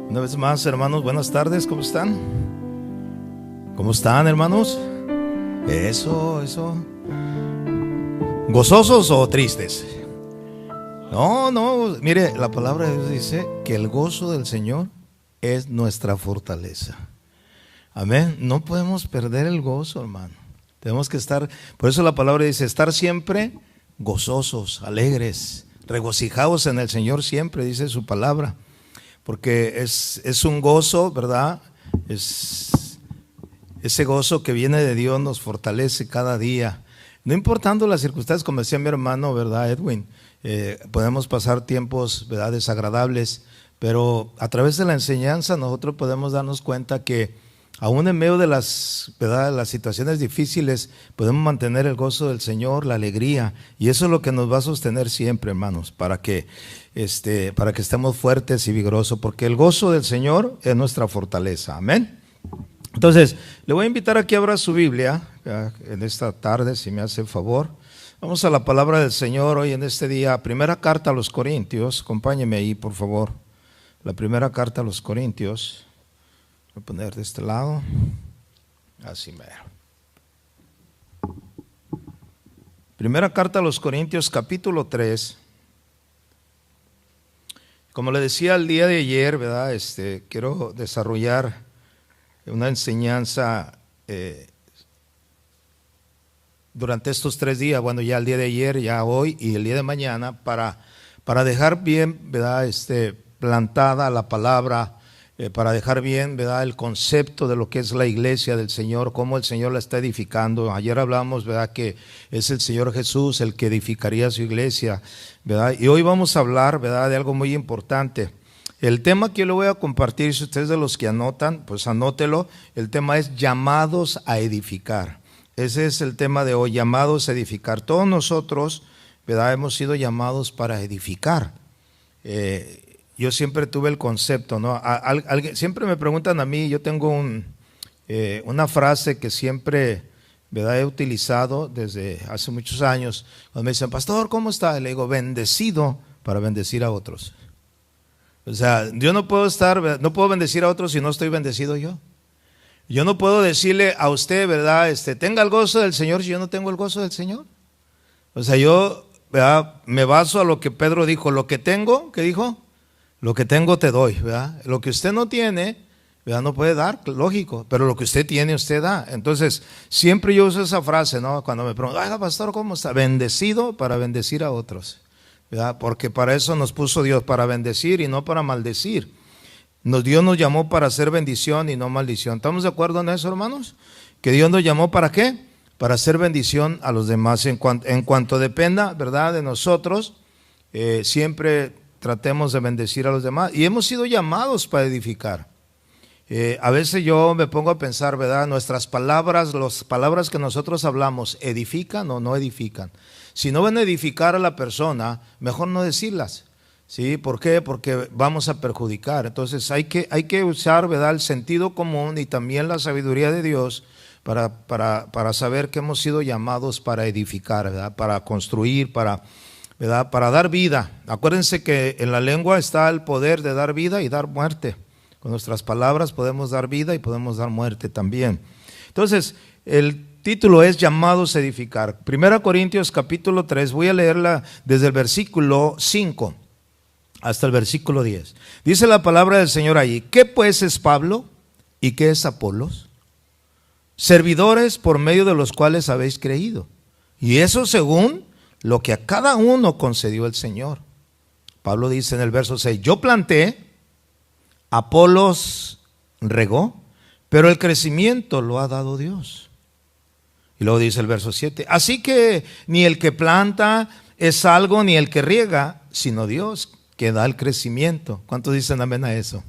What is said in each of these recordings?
Una vez más, hermanos, buenas tardes, ¿cómo están? ¿Cómo están, hermanos? Eso. ¿Gozosos o tristes? No, mire, la palabra de Dios dice que el gozo del Señor es nuestra fortaleza. Amén. No podemos perder el gozo, hermano. Tenemos que estar, por eso la palabra dice, estar siempre gozosos, alegres, regocijados en el Señor siempre, dice su palabra. Porque es un gozo, ¿verdad? Ese gozo que viene de Dios nos fortalece cada día. No importando las circunstancias, como decía mi hermano, ¿verdad, Edwin? Podemos pasar tiempos, ¿verdad?, desagradables, pero a través de la enseñanza nosotros podemos darnos cuenta que aún en medio de ¿verdad?, las situaciones difíciles, podemos mantener el gozo del Señor, la alegría, y eso es lo que nos va a sostener siempre, hermanos, para que estemos fuertes y vigorosos, porque el gozo del Señor es nuestra fortaleza. Amén. Entonces, le voy a invitar a que abra su Biblia en esta tarde, si me hace el favor. Vamos a la palabra del Señor hoy en este día. Primera carta a los Corintios. Acompáñeme ahí, por favor. La primera carta a los Corintios. Voy a poner de este lado. Así mero. Primera carta a los Corintios, capítulo 3. Como le decía el día de ayer, ¿verdad? Quiero desarrollar una enseñanza durante estos 3 días, bueno, ya el día de ayer, ya hoy y el día de mañana, para dejar bien, ¿verdad?, plantada la palabra, para dejar bien, ¿verdad?, el concepto de lo que es la iglesia del Señor, cómo el Señor la está edificando. Ayer hablamos, ¿verdad?, que es el Señor Jesús el que edificaría su iglesia, ¿verdad? Y hoy vamos a hablar, ¿verdad?, de algo muy importante. El tema que yo le voy a compartir, si ustedes de los que anotan, pues anótelo. El tema es llamados a edificar. Ese es el tema de hoy, llamados a edificar. Todos nosotros, ¿verdad?, hemos sido llamados para edificar. Yo siempre tuve el concepto, ¿no? Siempre me preguntan a mí, yo tengo una frase que siempre, ¿verdad?, he utilizado desde hace muchos años. Cuando me dicen, pastor, ¿cómo está? Y le digo, bendecido para bendecir a otros. O sea, yo no puedo bendecir a otros si no estoy bendecido yo. Yo no puedo decirle a usted, ¿verdad?, tenga el gozo del Señor si yo no tengo el gozo del Señor. O sea, yo, ¿verdad?, me baso a lo que Pedro dijo, lo que tengo, ¿qué dijo? Lo que tengo te doy, ¿verdad? Lo que usted no tiene, ¿verdad?, no puede dar, lógico, pero lo que usted tiene, usted da. Entonces, siempre yo uso esa frase, ¿no? Cuando me preguntan, oiga, pastor, ¿cómo está? Bendecido para bendecir a otros, ¿verdad? Porque para eso nos puso Dios, para bendecir y no para maldecir. Dios nos llamó para hacer bendición y no maldición. ¿Estamos de acuerdo en eso, hermanos? Que Dios nos llamó ¿para qué? Para hacer bendición a los demás. En cuanto dependa, ¿verdad?, de nosotros, siempre tratemos de bendecir a los demás. Y hemos sido llamados para edificar. A veces yo me pongo a pensar, ¿verdad?, nuestras palabras, las palabras que nosotros hablamos, ¿edifican o no edifican? Si no van a edificar a la persona, mejor no decirlas. ¿Sí? ¿Por qué? Porque vamos a perjudicar. Entonces hay que usar, ¿verdad?, el sentido común y también la sabiduría de Dios para saber que hemos sido llamados para edificar, ¿verdad?, para construir, ¿verdad?, para dar vida. Acuérdense que en la lengua está el poder de dar vida y dar muerte. Con nuestras palabras podemos dar vida y podemos dar muerte también. Entonces, el título es llamados a edificar. 1 Corintios capítulo 3, voy a leerla desde el versículo 5 hasta el versículo 10. Dice la palabra del Señor allí, ¿qué pues es Pablo y qué es Apolos? Servidores por medio de los cuales habéis creído, y eso según lo que a cada uno concedió el Señor. Pablo dice en el verso 6, yo planté, Apolos regó, pero el crecimiento lo ha dado Dios. Y luego dice el verso 7, así que ni el que planta es algo, ni el que riega, sino Dios que da el crecimiento. ¿Cuántos dicen amén a eso?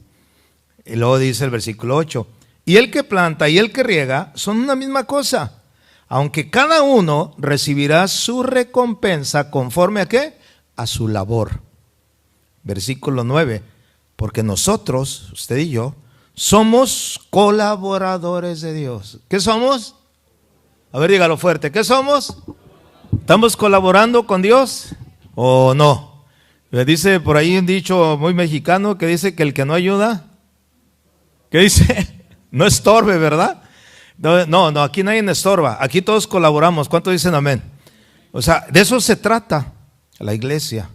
Y luego dice el versículo 8, y el que planta y el que riega son una misma cosa, aunque cada uno recibirá su recompensa conforme a ¿qué? A su labor. Versículo 9, porque nosotros, usted y yo, somos colaboradores de Dios. ¿Qué somos? A ver, dígalo fuerte, ¿qué somos? ¿Estamos colaborando con Dios o no? Dice por ahí un dicho muy mexicano que dice que el que no ayuda, ¿Qué dice? No estorbe, ¿verdad? No, aquí nadie estorba. Aquí todos colaboramos. ¿Cuántos dicen amén? O sea, de eso se trata la iglesia.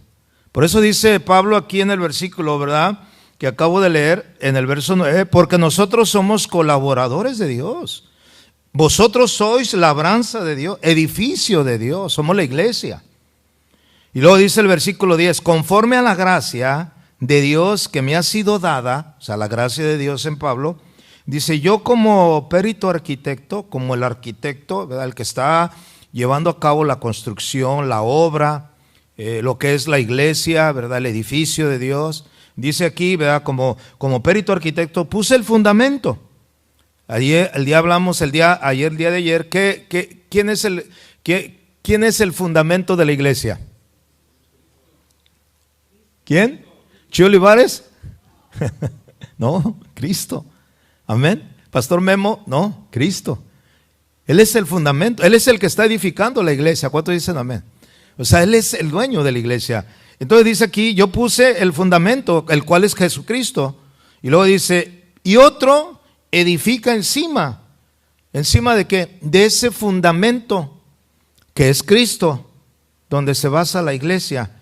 Por eso dice Pablo aquí en el versículo, ¿verdad?, que acabo de leer en el verso 9, porque nosotros somos colaboradores de Dios. Vosotros sois labranza de Dios, edificio de Dios, somos la iglesia. Y luego dice el versículo 10, conforme a la gracia de Dios que me ha sido dada, o sea, la gracia de Dios en Pablo, dice, yo como perito arquitecto, como el arquitecto, ¿verdad?, el que está llevando a cabo la construcción, la obra, lo que es la iglesia, ¿verdad?, el edificio de Dios. Dice aquí, ¿verdad?, como perito arquitecto, puse el fundamento. Ayer, el día de ayer, ¿quién es el fundamento de la iglesia? ¿Quién? ¿Chío Olivares? No, Cristo. Amén. Pastor Memo, no, Cristo. Él es el fundamento, Él es el que está edificando la iglesia. ¿Cuántos dicen amén? O sea, Él es el dueño de la iglesia. Entonces dice aquí, yo puse el fundamento, el cual es Jesucristo. Y luego dice, y otro edifica encima. ¿Encima de qué? De ese fundamento que es Cristo, donde se basa la iglesia.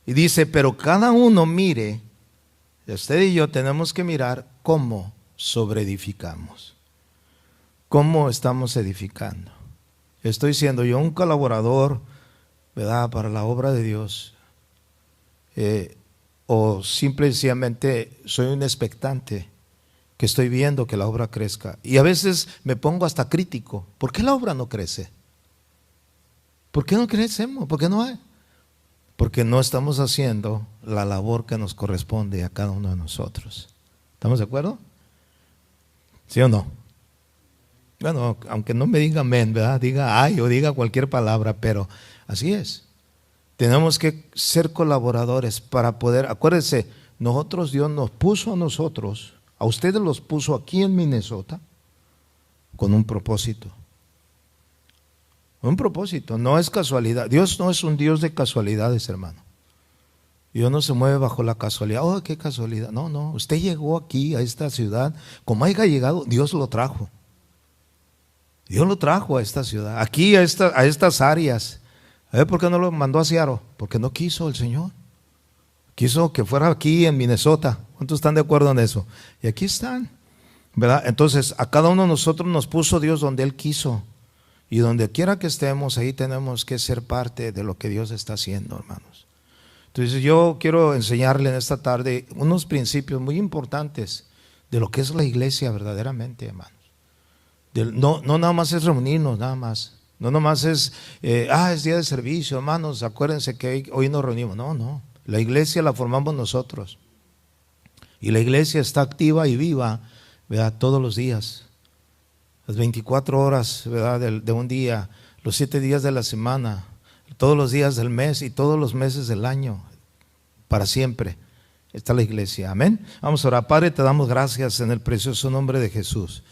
Y dice, pero cada uno mire, usted y yo tenemos que mirar cómo sobreedificamos. ¿Cómo estamos edificando? Estoy siendo yo un colaborador, ¿verdad?, para la obra de Dios. O simple y sencillamente soy un expectante que estoy viendo que la obra crezca. Y a veces me pongo hasta crítico. ¿Por qué la obra no crece? ¿Por qué no crecemos? ¿Por qué no hay? Porque no estamos haciendo la labor que nos corresponde a cada uno de nosotros. ¿Estamos de acuerdo? ¿Sí o no? Bueno, aunque no me diga amén, ¿verdad?, diga ay o diga cualquier palabra, pero así es. Tenemos que ser colaboradores para poder, acuérdense, Dios nos puso a nosotros, a ustedes los puso aquí en Minnesota con un propósito. Un propósito, no es casualidad. Dios no es un Dios de casualidades, hermano. Dios no se mueve bajo la casualidad. Oh, qué casualidad. No, usted llegó aquí a esta ciudad, como haya llegado, Dios lo trajo. Dios lo trajo a esta ciudad, aquí a estas áreas. A ver, ¿por qué no lo mandó a Seattle? Porque no quiso el Señor. Quiso que fuera aquí en Minnesota. ¿Cuántos están de acuerdo en eso? Y aquí están, ¿verdad? Entonces, a cada uno de nosotros nos puso Dios donde Él quiso. Y donde quiera que estemos, ahí tenemos que ser parte de lo que Dios está haciendo, hermanos. Entonces, yo quiero enseñarle en esta tarde unos principios muy importantes de lo que es la iglesia verdaderamente, hermanos. No nada más es reunirnos, nada más. No nomás es día de servicio, hermanos, acuérdense que hoy nos reunimos. No, la iglesia la formamos nosotros. Y la iglesia está activa y viva, ¿verdad?, todos los días. Las 24 horas, ¿verdad?, de un día, los 7 días de la semana, todos los días del mes y todos los meses del año, para siempre está la iglesia. Amén. Vamos a orar. Padre, te damos gracias en el precioso nombre de Jesús.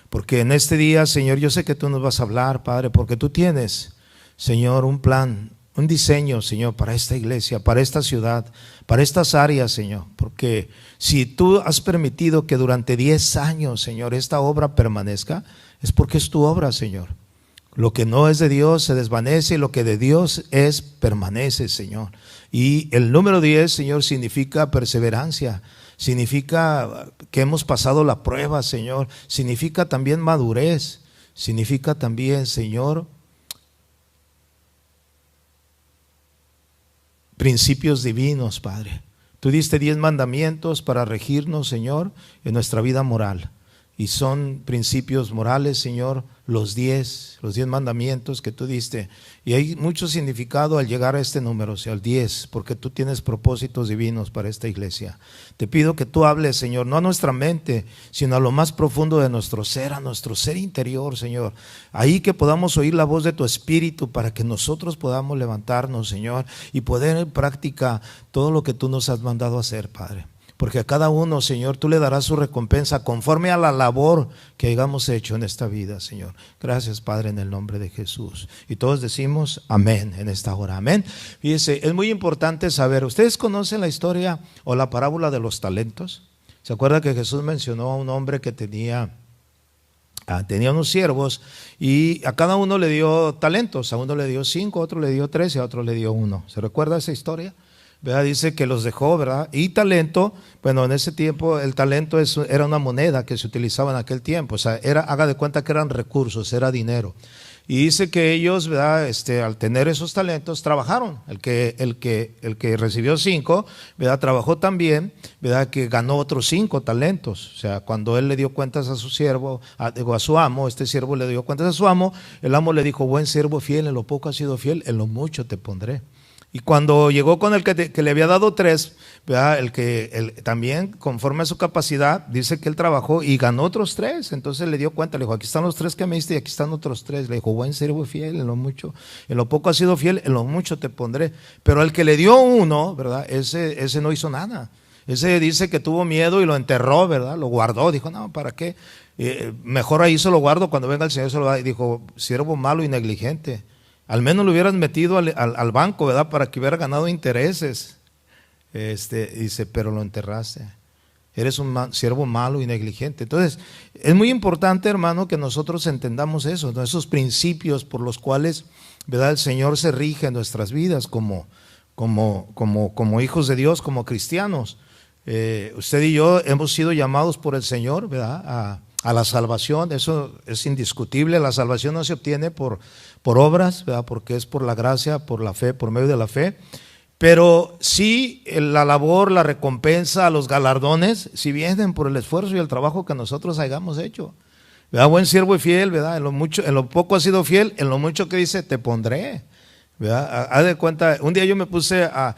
Porque en este día, Señor, yo sé que tú nos vas a hablar, Padre, porque tú tienes, Señor, un plan, un diseño, Señor, para esta iglesia, para esta ciudad, para estas áreas, Señor. Porque si tú has permitido que durante 10 años, Señor, esta obra permanezca, es porque es tu obra, Señor. Lo que no es de Dios se desvanece y lo que de Dios es, permanece, Señor. Y el número 10, Señor, significa perseverancia. Significa que hemos pasado la prueba, Señor. Significa también madurez. Significa también, Señor, principios divinos, Padre. Tú diste 10 mandamientos para regirnos, Señor, en nuestra vida moral. Y son principios morales, Señor, los 10 mandamientos que tú diste. Y hay mucho significado al llegar a este número, o sea, al 10, porque tú tienes propósitos divinos para esta iglesia. Te pido que tú hables, Señor, no a nuestra mente, sino a lo más profundo de nuestro ser, a nuestro ser interior, Señor. Ahí que podamos oír la voz de tu Espíritu para que nosotros podamos levantarnos, Señor, y poner en práctica todo lo que tú nos has mandado a hacer, Padre. Porque a cada uno, Señor, tú le darás su recompensa conforme a la labor que hayamos hecho en esta vida, Señor. Gracias, Padre, en el nombre de Jesús. Y todos decimos amén en esta hora, amén. Fíjense, es muy importante saber, ¿ustedes conocen la historia o la parábola de los talentos? ¿Se acuerda que Jesús mencionó a un hombre que tenía unos siervos y a cada uno le dio talentos? A uno le dio 5, a otro le dio 3 y a otro le dio 1. ¿Se recuerda esa historia? ¿Verdad? Dice que los dejó, ¿verdad? Y talento, bueno, en ese tiempo el talento era una moneda que se utilizaba en aquel tiempo, o sea, haga de cuenta que eran recursos, era dinero. Y dice que ellos, ¿verdad? Al tener esos talentos, trabajaron. El que recibió 5, ¿verdad? Trabajó también, ¿verdad? Que ganó otros 5 talentos. O sea, cuando él le dio cuentas a su siervo, a su amo, este siervo le dio cuentas a su amo, el amo le dijo: buen siervo fiel, en lo poco has sido fiel, en lo mucho te pondré. Y cuando llegó con el que le había dado 3, ¿verdad? También, conforme a su capacidad, dice que él trabajó y ganó otros 3. Entonces le dio cuenta, le dijo: aquí están los 3 que me diste y aquí están otros 3. Le dijo: buen siervo fiel, en lo mucho, en lo poco has sido fiel, en lo mucho te pondré. Pero al que le dio 1, ¿verdad? Ese no hizo nada. Ese dice que tuvo miedo y lo enterró, ¿verdad? Lo guardó, dijo: no, ¿para qué? Mejor ahí se lo guardo, cuando venga el Señor se lo da. Y dijo: siervo malo y negligente. Al menos lo hubieras metido al banco, ¿verdad? Para que hubiera ganado intereses. Dice: pero lo enterraste. Eres un siervo malo y negligente. Entonces, es muy importante, hermano, que nosotros entendamos eso, ¿no? Esos principios por los cuales, ¿verdad?, el Señor se rige en nuestras vidas como hijos de Dios, como cristianos. Usted y yo hemos sido llamados por el Señor, ¿verdad?, a la salvación. Eso es indiscutible. La salvación no se obtiene por obras, ¿verdad?, porque es por la gracia, por la fe, por medio de la fe. Pero sí, la labor, la recompensa, los galardones, si vienen por el esfuerzo y el trabajo que nosotros hayamos hecho, ¿verdad? Buen siervo y fiel, ¿verdad? En lo poco has sido fiel, en lo mucho que dice te pondré, ¿verdad? Haz de cuenta, un día yo me puse a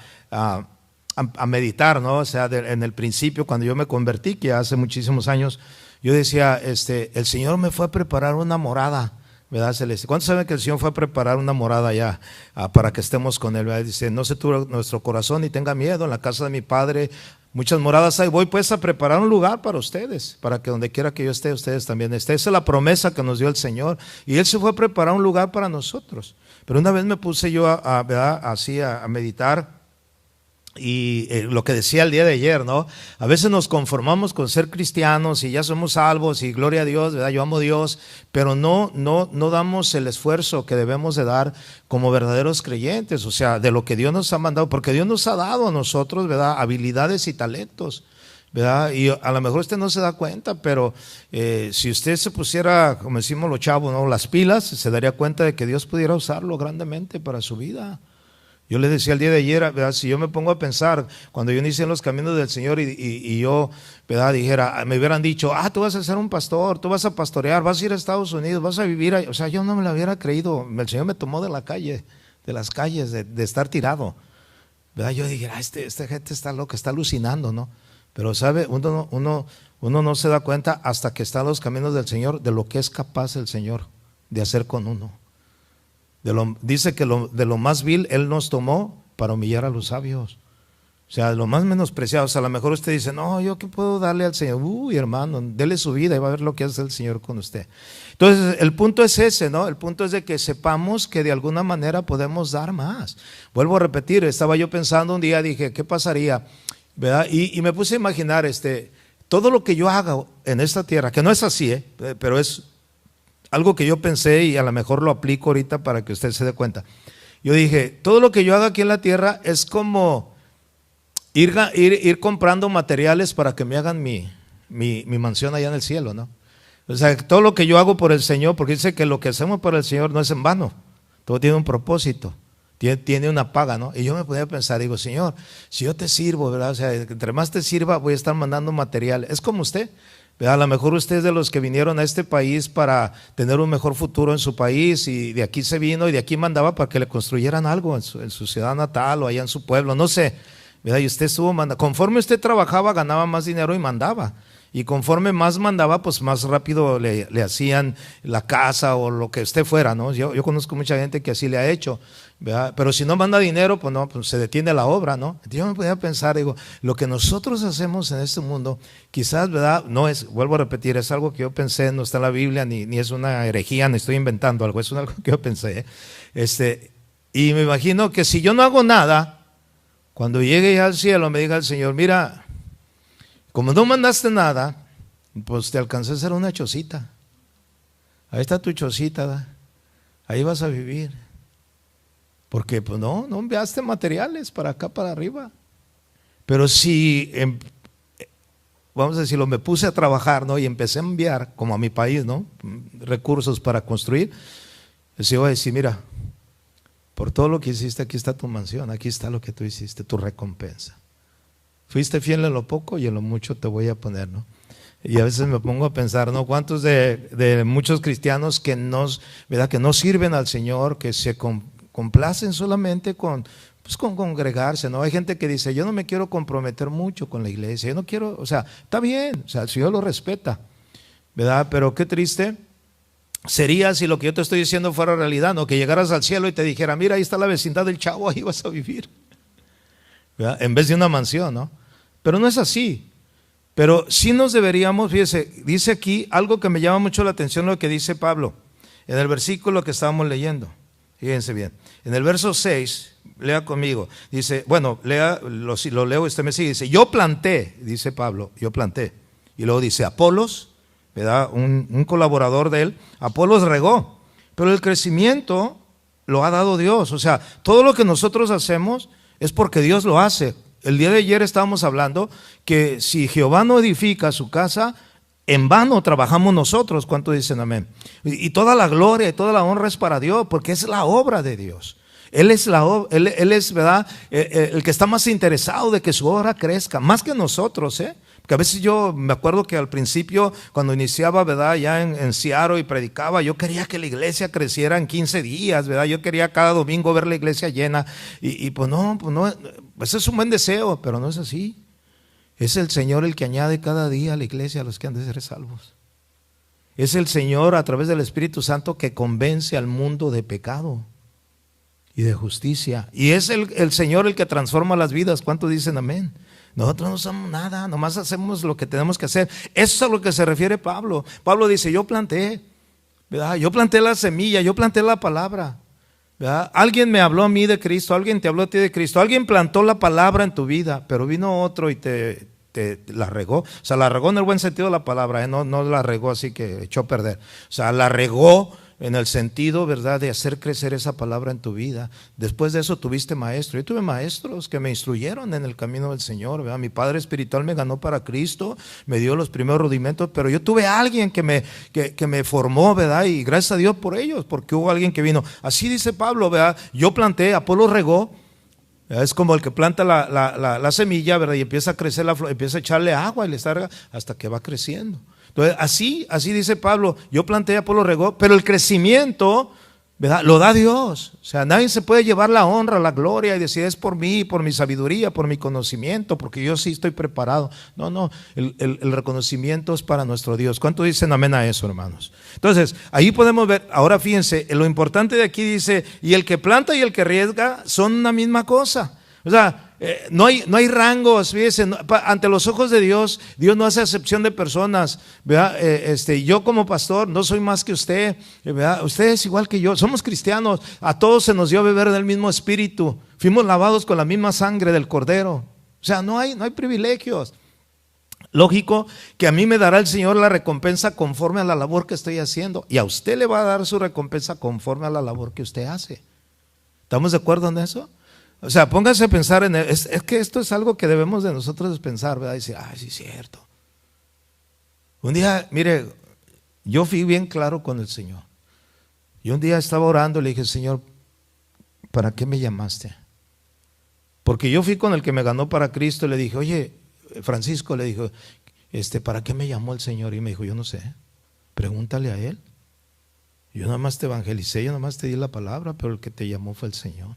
meditar, ¿no? O sea, en el principio, cuando yo me convertí, que hace muchísimos años, yo decía: el Señor me fue a preparar una morada, ¿verdad, celeste? ¿Cuántos saben que el Señor fue a preparar una morada ya para que estemos con Él, ¿verdad? Dice: no se turbe nuestro corazón ni tenga miedo, en la casa de mi Padre muchas moradas hay. Voy pues a preparar un lugar para ustedes, para que donde quiera que yo esté, ustedes también estén. Esa es la promesa que nos dio el Señor, y Él se fue a preparar un lugar para nosotros. Pero una vez me puse yo ¿verdad?, así a meditar. Y lo que decía el día de ayer, ¿no? A veces nos conformamos con ser cristianos y ya somos salvos y gloria a Dios, ¿verdad? Yo amo a Dios, pero no damos el esfuerzo que debemos de dar como verdaderos creyentes, o sea, de lo que Dios nos ha mandado, porque Dios nos ha dado a nosotros, ¿verdad?, habilidades y talentos, ¿verdad? Y a lo mejor usted no se da cuenta, pero si usted se pusiera, como decimos los chavos, ¿no?, las pilas, se daría cuenta de que Dios pudiera usarlo grandemente para su vida. Yo les decía el día de ayer, ¿verdad?, si yo me pongo a pensar, cuando yo inicié en los caminos del Señor y yo, ¿verdad?, dijera, me hubieran dicho: tú vas a ser un pastor, tú vas a pastorear, vas a ir a Estados Unidos, vas a vivir ahí. O sea, yo no me lo hubiera creído. El Señor me tomó de la calle, de las calles, de estar tirado, ¿verdad? Yo dije: esta gente está loca, está alucinando, ¿no? Pero sabe, uno no se da cuenta hasta que está en los caminos del Señor de lo que es capaz el Señor de hacer con uno. Dice que de lo más vil Él nos tomó para humillar a los sabios. O sea, de lo más menospreciado. O sea, a lo mejor usted dice: no, ¿yo qué puedo darle al Señor? Uy, hermano, dele su vida y va a ver lo que hace el Señor con usted. Entonces, el punto es ese, ¿no? El punto es de que sepamos que de alguna manera podemos dar más. Vuelvo a repetir, estaba yo pensando un día, dije: ¿qué pasaría? ¿Verdad? Y me puse a imaginar todo lo que yo haga en esta tierra, que no es así, pero es algo que yo pensé y a lo mejor lo aplico ahorita para que usted se dé cuenta. Yo dije: todo lo que yo haga aquí en la tierra es como ir comprando materiales para que me hagan mi mansión allá en el cielo, ¿no? O sea, todo lo que yo hago por el Señor, porque dice que lo que hacemos por el Señor no es en vano, todo tiene un propósito, tiene una paga, ¿no? Y yo me ponía a pensar, digo: Señor, si yo te sirvo, ¿verdad? O sea, entre más te sirva, voy a estar mandando material. Es como usted, ¿verdad? A lo mejor usted es de los que vinieron a este país para tener un mejor futuro en su país, y de aquí se vino y de aquí mandaba para que le construyeran algo en su ciudad natal o allá en su pueblo, no sé, ¿verdad? Y usted estuvo mandando. Conforme usted trabajaba, ganaba más dinero y mandaba. Y conforme más mandaba, pues más rápido le hacían la casa o lo que usted fuera, ¿no? Yo conozco mucha gente que así le ha hecho, ¿verdad? Pero si no manda dinero, pues no, pues se detiene la obra, ¿no? Yo me podía pensar, digo, lo que nosotros hacemos en este mundo, quizás, ¿verdad? No es, vuelvo a repetir, es algo que yo pensé, no está en la Biblia, ni es una herejía, ni estoy inventando algo, es algo que yo pensé, y me imagino que si yo no hago nada, cuando llegue ya al cielo me diga el Señor: mira, como no mandaste nada, pues te alcancé a hacer una chocita. Ahí está tu chocita, ¿verdad? Ahí vas a vivir. Porque pues no enviaste materiales para acá, para arriba. Pero si, vamos a decirlo, me puse a trabajar, ¿no? Y empecé a enviar, como a mi país, ¿no? Recursos para construir. Les iba a decir, mira, por todo lo que hiciste, aquí está tu mansión, aquí está lo que tú hiciste, tu recompensa. Fuiste fiel en lo poco y en lo mucho te voy a poner, ¿no? Y a veces me pongo a pensar, ¿no? ¿Cuántos de muchos cristianos que ¿verdad? Que no sirven al Señor, que se complacen solamente con congregarse, ¿no? Hay gente que dice, yo no me quiero comprometer mucho con la iglesia, yo no quiero, o sea, está bien, o sea, el Señor lo respeta, ¿verdad? Pero qué triste sería si lo que yo te estoy diciendo fuera realidad, ¿no? Que llegaras al cielo y te dijera, mira, ahí está la vecindad del Chavo, ahí vas a vivir, ¿verdad? En vez de una mansión, ¿no? Pero no es así. Pero sí nos deberíamos, fíjese, dice aquí algo que me llama mucho la atención, lo que dice Pablo en el versículo que estábamos leyendo. Fíjense bien, en el verso 6, lea conmigo, dice, bueno, lo leo, usted me sigue, dice, yo planté, dice Pablo, yo planté. Y luego dice, Apolos, ¿verdad? Un colaborador de él, Apolos regó, pero el crecimiento lo ha dado Dios. O sea, todo lo que nosotros hacemos es porque Dios lo hace. El día de ayer estábamos hablando que si Jehová no edifica su casa, en vano trabajamos nosotros. ¿Cuánto dicen amén? Y toda la gloria y toda la honra es para Dios, porque es la obra de Dios. Él es, ¿verdad? El que está más interesado de que su obra crezca, más que nosotros, ¿eh? Porque a veces yo me acuerdo que al principio, cuando iniciaba, ¿verdad? Ya en Seattle y predicaba, yo quería que la iglesia creciera en 15 días, ¿verdad? Yo quería cada domingo ver la iglesia llena. Y pues no, ese es un buen deseo, pero no es así. Es el Señor el que añade cada día a la iglesia a los que han de ser salvos. Es el Señor a través del Espíritu Santo que convence al mundo de pecado y de justicia. Y es el Señor el que transforma las vidas. ¿Cuántos dicen amén? Nosotros no somos nada, nomás hacemos lo que tenemos que hacer. Eso es a lo que se refiere Pablo. Pablo dice, yo planté, ¿verdad? Yo planté la semilla, yo planté la palabra, ¿verdad? Alguien me habló a mí de Cristo, alguien te habló a ti de Cristo, alguien plantó la palabra en tu vida, pero vino otro y te la regó. O sea, la regó en el buen sentido de la palabra, ¿eh? No la regó así que echó a perder. O sea, la regó en el sentido, ¿verdad?, de hacer crecer esa palabra en tu vida. Después de eso tuviste maestro. Yo tuve maestros que me instruyeron en el camino del Señor, ¿verdad? Mi padre espiritual me ganó para Cristo, me dio los primeros rudimentos, pero yo tuve a alguien que me formó, ¿verdad? Y gracias a Dios por ellos, porque hubo alguien que vino. Así dice Pablo, ¿verdad? Yo planté, Apolo regó. Es como el que planta la semilla, ¿verdad? Y empieza a crecer la flor, empieza a echarle agua y le está hasta que va creciendo. Entonces, así dice Pablo, yo planté, Apolo regó, pero el crecimiento, ¿verdad?, lo da Dios. O sea, nadie se puede llevar la honra, la gloria y decir es por mí, por mi sabiduría, por mi conocimiento, porque yo sí estoy preparado. No, el reconocimiento es para nuestro Dios. ¿Cuánto dicen amén a eso, hermanos? Entonces, ahí podemos ver, ahora fíjense, lo importante de aquí dice, y el que planta y el que riega son una misma cosa. O sea, no hay rangos, fíjense, ante los ojos de Dios, Dios no hace acepción de personas, ¿verdad? Yo como pastor no soy más que usted, ¿verdad? Usted es igual que yo, somos cristianos, a todos se nos dio a beber del mismo espíritu, fuimos lavados con la misma sangre del Cordero. O sea, no hay privilegios. Lógico que a mí me dará el Señor la recompensa conforme a la labor que estoy haciendo, y a usted le va a dar su recompensa conforme a la labor que usted hace. ¿Estamos de acuerdo en eso? O sea, póngase a pensar en es que esto es algo que debemos de nosotros pensar, ¿verdad? Y decir, sí es cierto. Un día, mire, yo fui bien claro con el Señor. Y un día estaba orando y le dije, Señor, ¿para qué me llamaste? Porque yo fui con el que me ganó para Cristo y le dije, oye, Francisco, le dijo, ¿para qué me llamó el Señor? Y me dijo, yo no sé, pregúntale a Él. Yo nada más te evangelicé, yo nada más te di la palabra, pero el que te llamó fue el Señor.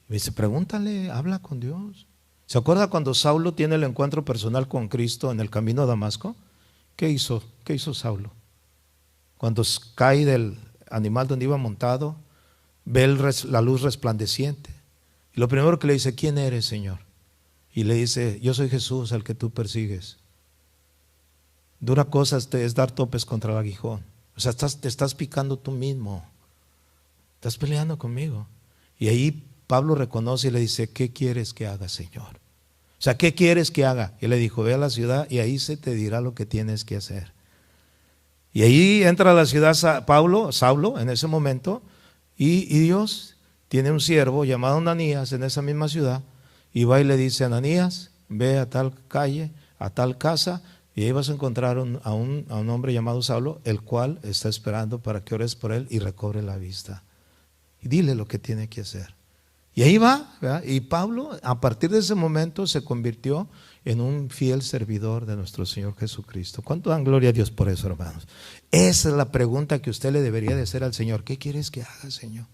Me dice, pregúntale, habla con Dios. ¿Se acuerda cuando Saulo tiene el encuentro personal con Cristo en el camino a Damasco? ¿Qué hizo Saulo? Cuando cae del animal donde iba montado, ve la luz resplandeciente. Y lo primero que le dice, ¿quién eres, Señor? Y le dice, yo soy Jesús, al que tú persigues. Dura cosa es dar topes contra el aguijón. O sea, te estás picando tú mismo. Estás peleando conmigo. Y ahí Pablo reconoce y le dice, ¿qué quieres que haga, Señor? O O sea, ¿qué quieres que haga? Y le dijo, ve a la ciudad y ahí se te dirá lo que tienes que hacer. Y ahí entra a la ciudad Saulo en ese momento, y Dios tiene un siervo llamado Ananías en esa misma ciudad, y va y le dice, Ananías, ve a tal calle, a tal casa, y ahí vas a encontrar a un hombre llamado Saulo, el cual está esperando para que ores por él y recobre la vista. Y dile lo que tiene que hacer. Y ahí va, ¿verdad? Y Pablo a partir de ese momento se convirtió en un fiel servidor de nuestro Señor Jesucristo. ¿Cuánto dan gloria a Dios por eso, hermanos? Esa es la pregunta que usted le debería de hacer al Señor. ¿Qué quieres que haga, Señor?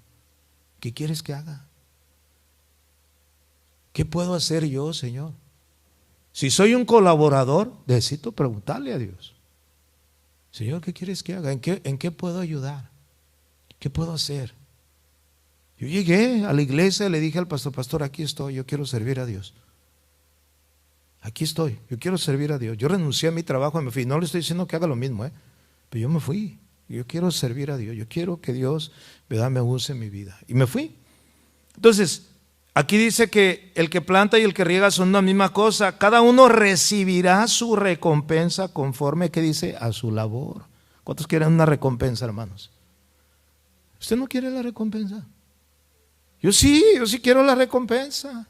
¿Qué quieres que haga? ¿Qué puedo hacer yo, Señor? Si soy un colaborador, necesito preguntarle a Dios. Señor, ¿qué quieres que haga? ¿En qué puedo ayudar? ¿Qué puedo hacer? Yo llegué a la iglesia y le dije al pastor, aquí estoy, yo quiero servir a Dios. Aquí estoy, yo quiero servir a Dios. Yo renuncié a mi trabajo y me fui. No le estoy diciendo que haga lo mismo, pero yo me fui. Yo quiero servir a Dios, yo quiero que Dios, ¿verdad?, me use en mi vida. Y me fui. Entonces, aquí dice que el que planta y el que riega son una misma cosa. Cada uno recibirá su recompensa conforme, ¿qué dice? A su labor. ¿Cuántos quieren una recompensa, hermanos? ¿Usted no quiere la recompensa? Yo sí quiero la recompensa.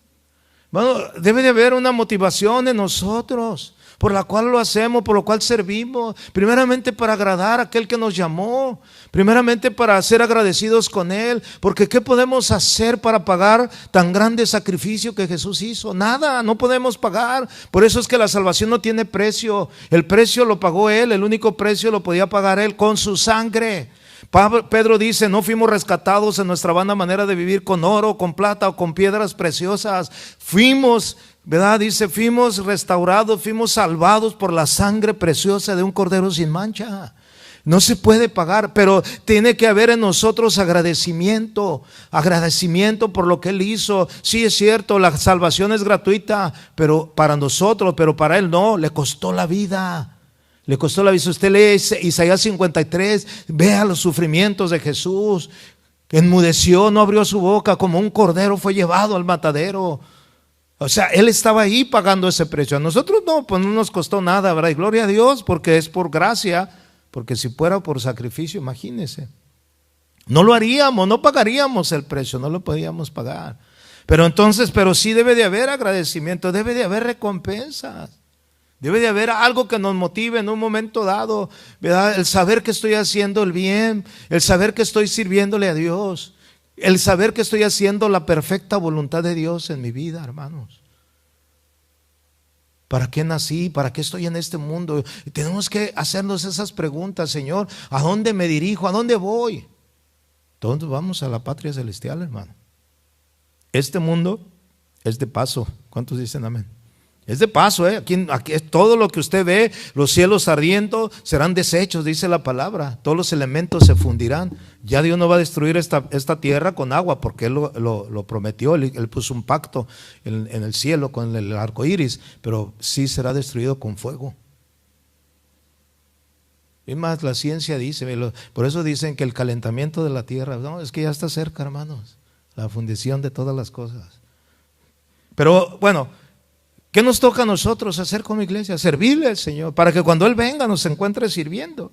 Bueno, debe de haber una motivación en nosotros por la cual lo hacemos, por lo cual servimos. Primeramente para agradar a aquel que nos llamó. Primeramente para ser agradecidos con Él. Porque ¿qué podemos hacer para pagar tan grande sacrificio que Jesús hizo? Nada, no podemos pagar. Por eso es que la salvación no tiene precio. El precio lo pagó Él, el único precio lo podía pagar Él con su sangre. Pedro dice, no fuimos rescatados en nuestra vana manera de vivir con oro, con plata o con piedras preciosas. Fuimos, ¿verdad? Dice, fuimos restaurados, fuimos salvados por la sangre preciosa de un cordero sin mancha. No se puede pagar, pero tiene que haber en nosotros agradecimiento por lo que Él hizo. Sí, es cierto, la salvación es gratuita, pero para nosotros, pero para Él no, le costó la vida. Le costó la vida. Usted lee Isaías 53, vea los sufrimientos de Jesús. Enmudeció, no abrió su boca, como un cordero fue llevado al matadero. O sea, Él estaba ahí pagando ese precio. A nosotros no, pues no nos costó nada, ¿verdad? Y gloria a Dios, porque es por gracia, porque si fuera por sacrificio, imagínese. No lo haríamos, no pagaríamos el precio, no lo podíamos pagar. Pero sí debe de haber agradecimiento, debe de haber recompensas. Debe de haber algo que nos motive en un momento dado, ¿verdad? El saber que estoy haciendo el bien, el saber que estoy sirviéndole a Dios, el saber que estoy haciendo la perfecta voluntad de Dios en mi vida, hermanos. ¿Para qué nací? ¿Para qué estoy en este mundo? Y tenemos que hacernos esas preguntas, Señor. ¿A dónde me dirijo? ¿A dónde voy? Todos vamos a la patria celestial, hermano. Este mundo es de paso. ¿Cuántos dicen amén? Es de paso, aquí todo lo que usted ve, los cielos ardiendo, serán deshechos, dice la palabra. Todos los elementos se fundirán. Ya Dios no va a destruir esta tierra con agua, porque Él lo prometió. Él puso un pacto en el cielo con el arco iris, pero sí será destruido con fuego. Y más, la ciencia dice, por eso dicen que el calentamiento de la tierra, no, es que ya está cerca, hermanos, la fundición de todas las cosas. Pero bueno, ¿qué nos toca a nosotros hacer como iglesia? Servirle al Señor, para que cuando Él venga nos encuentre sirviendo.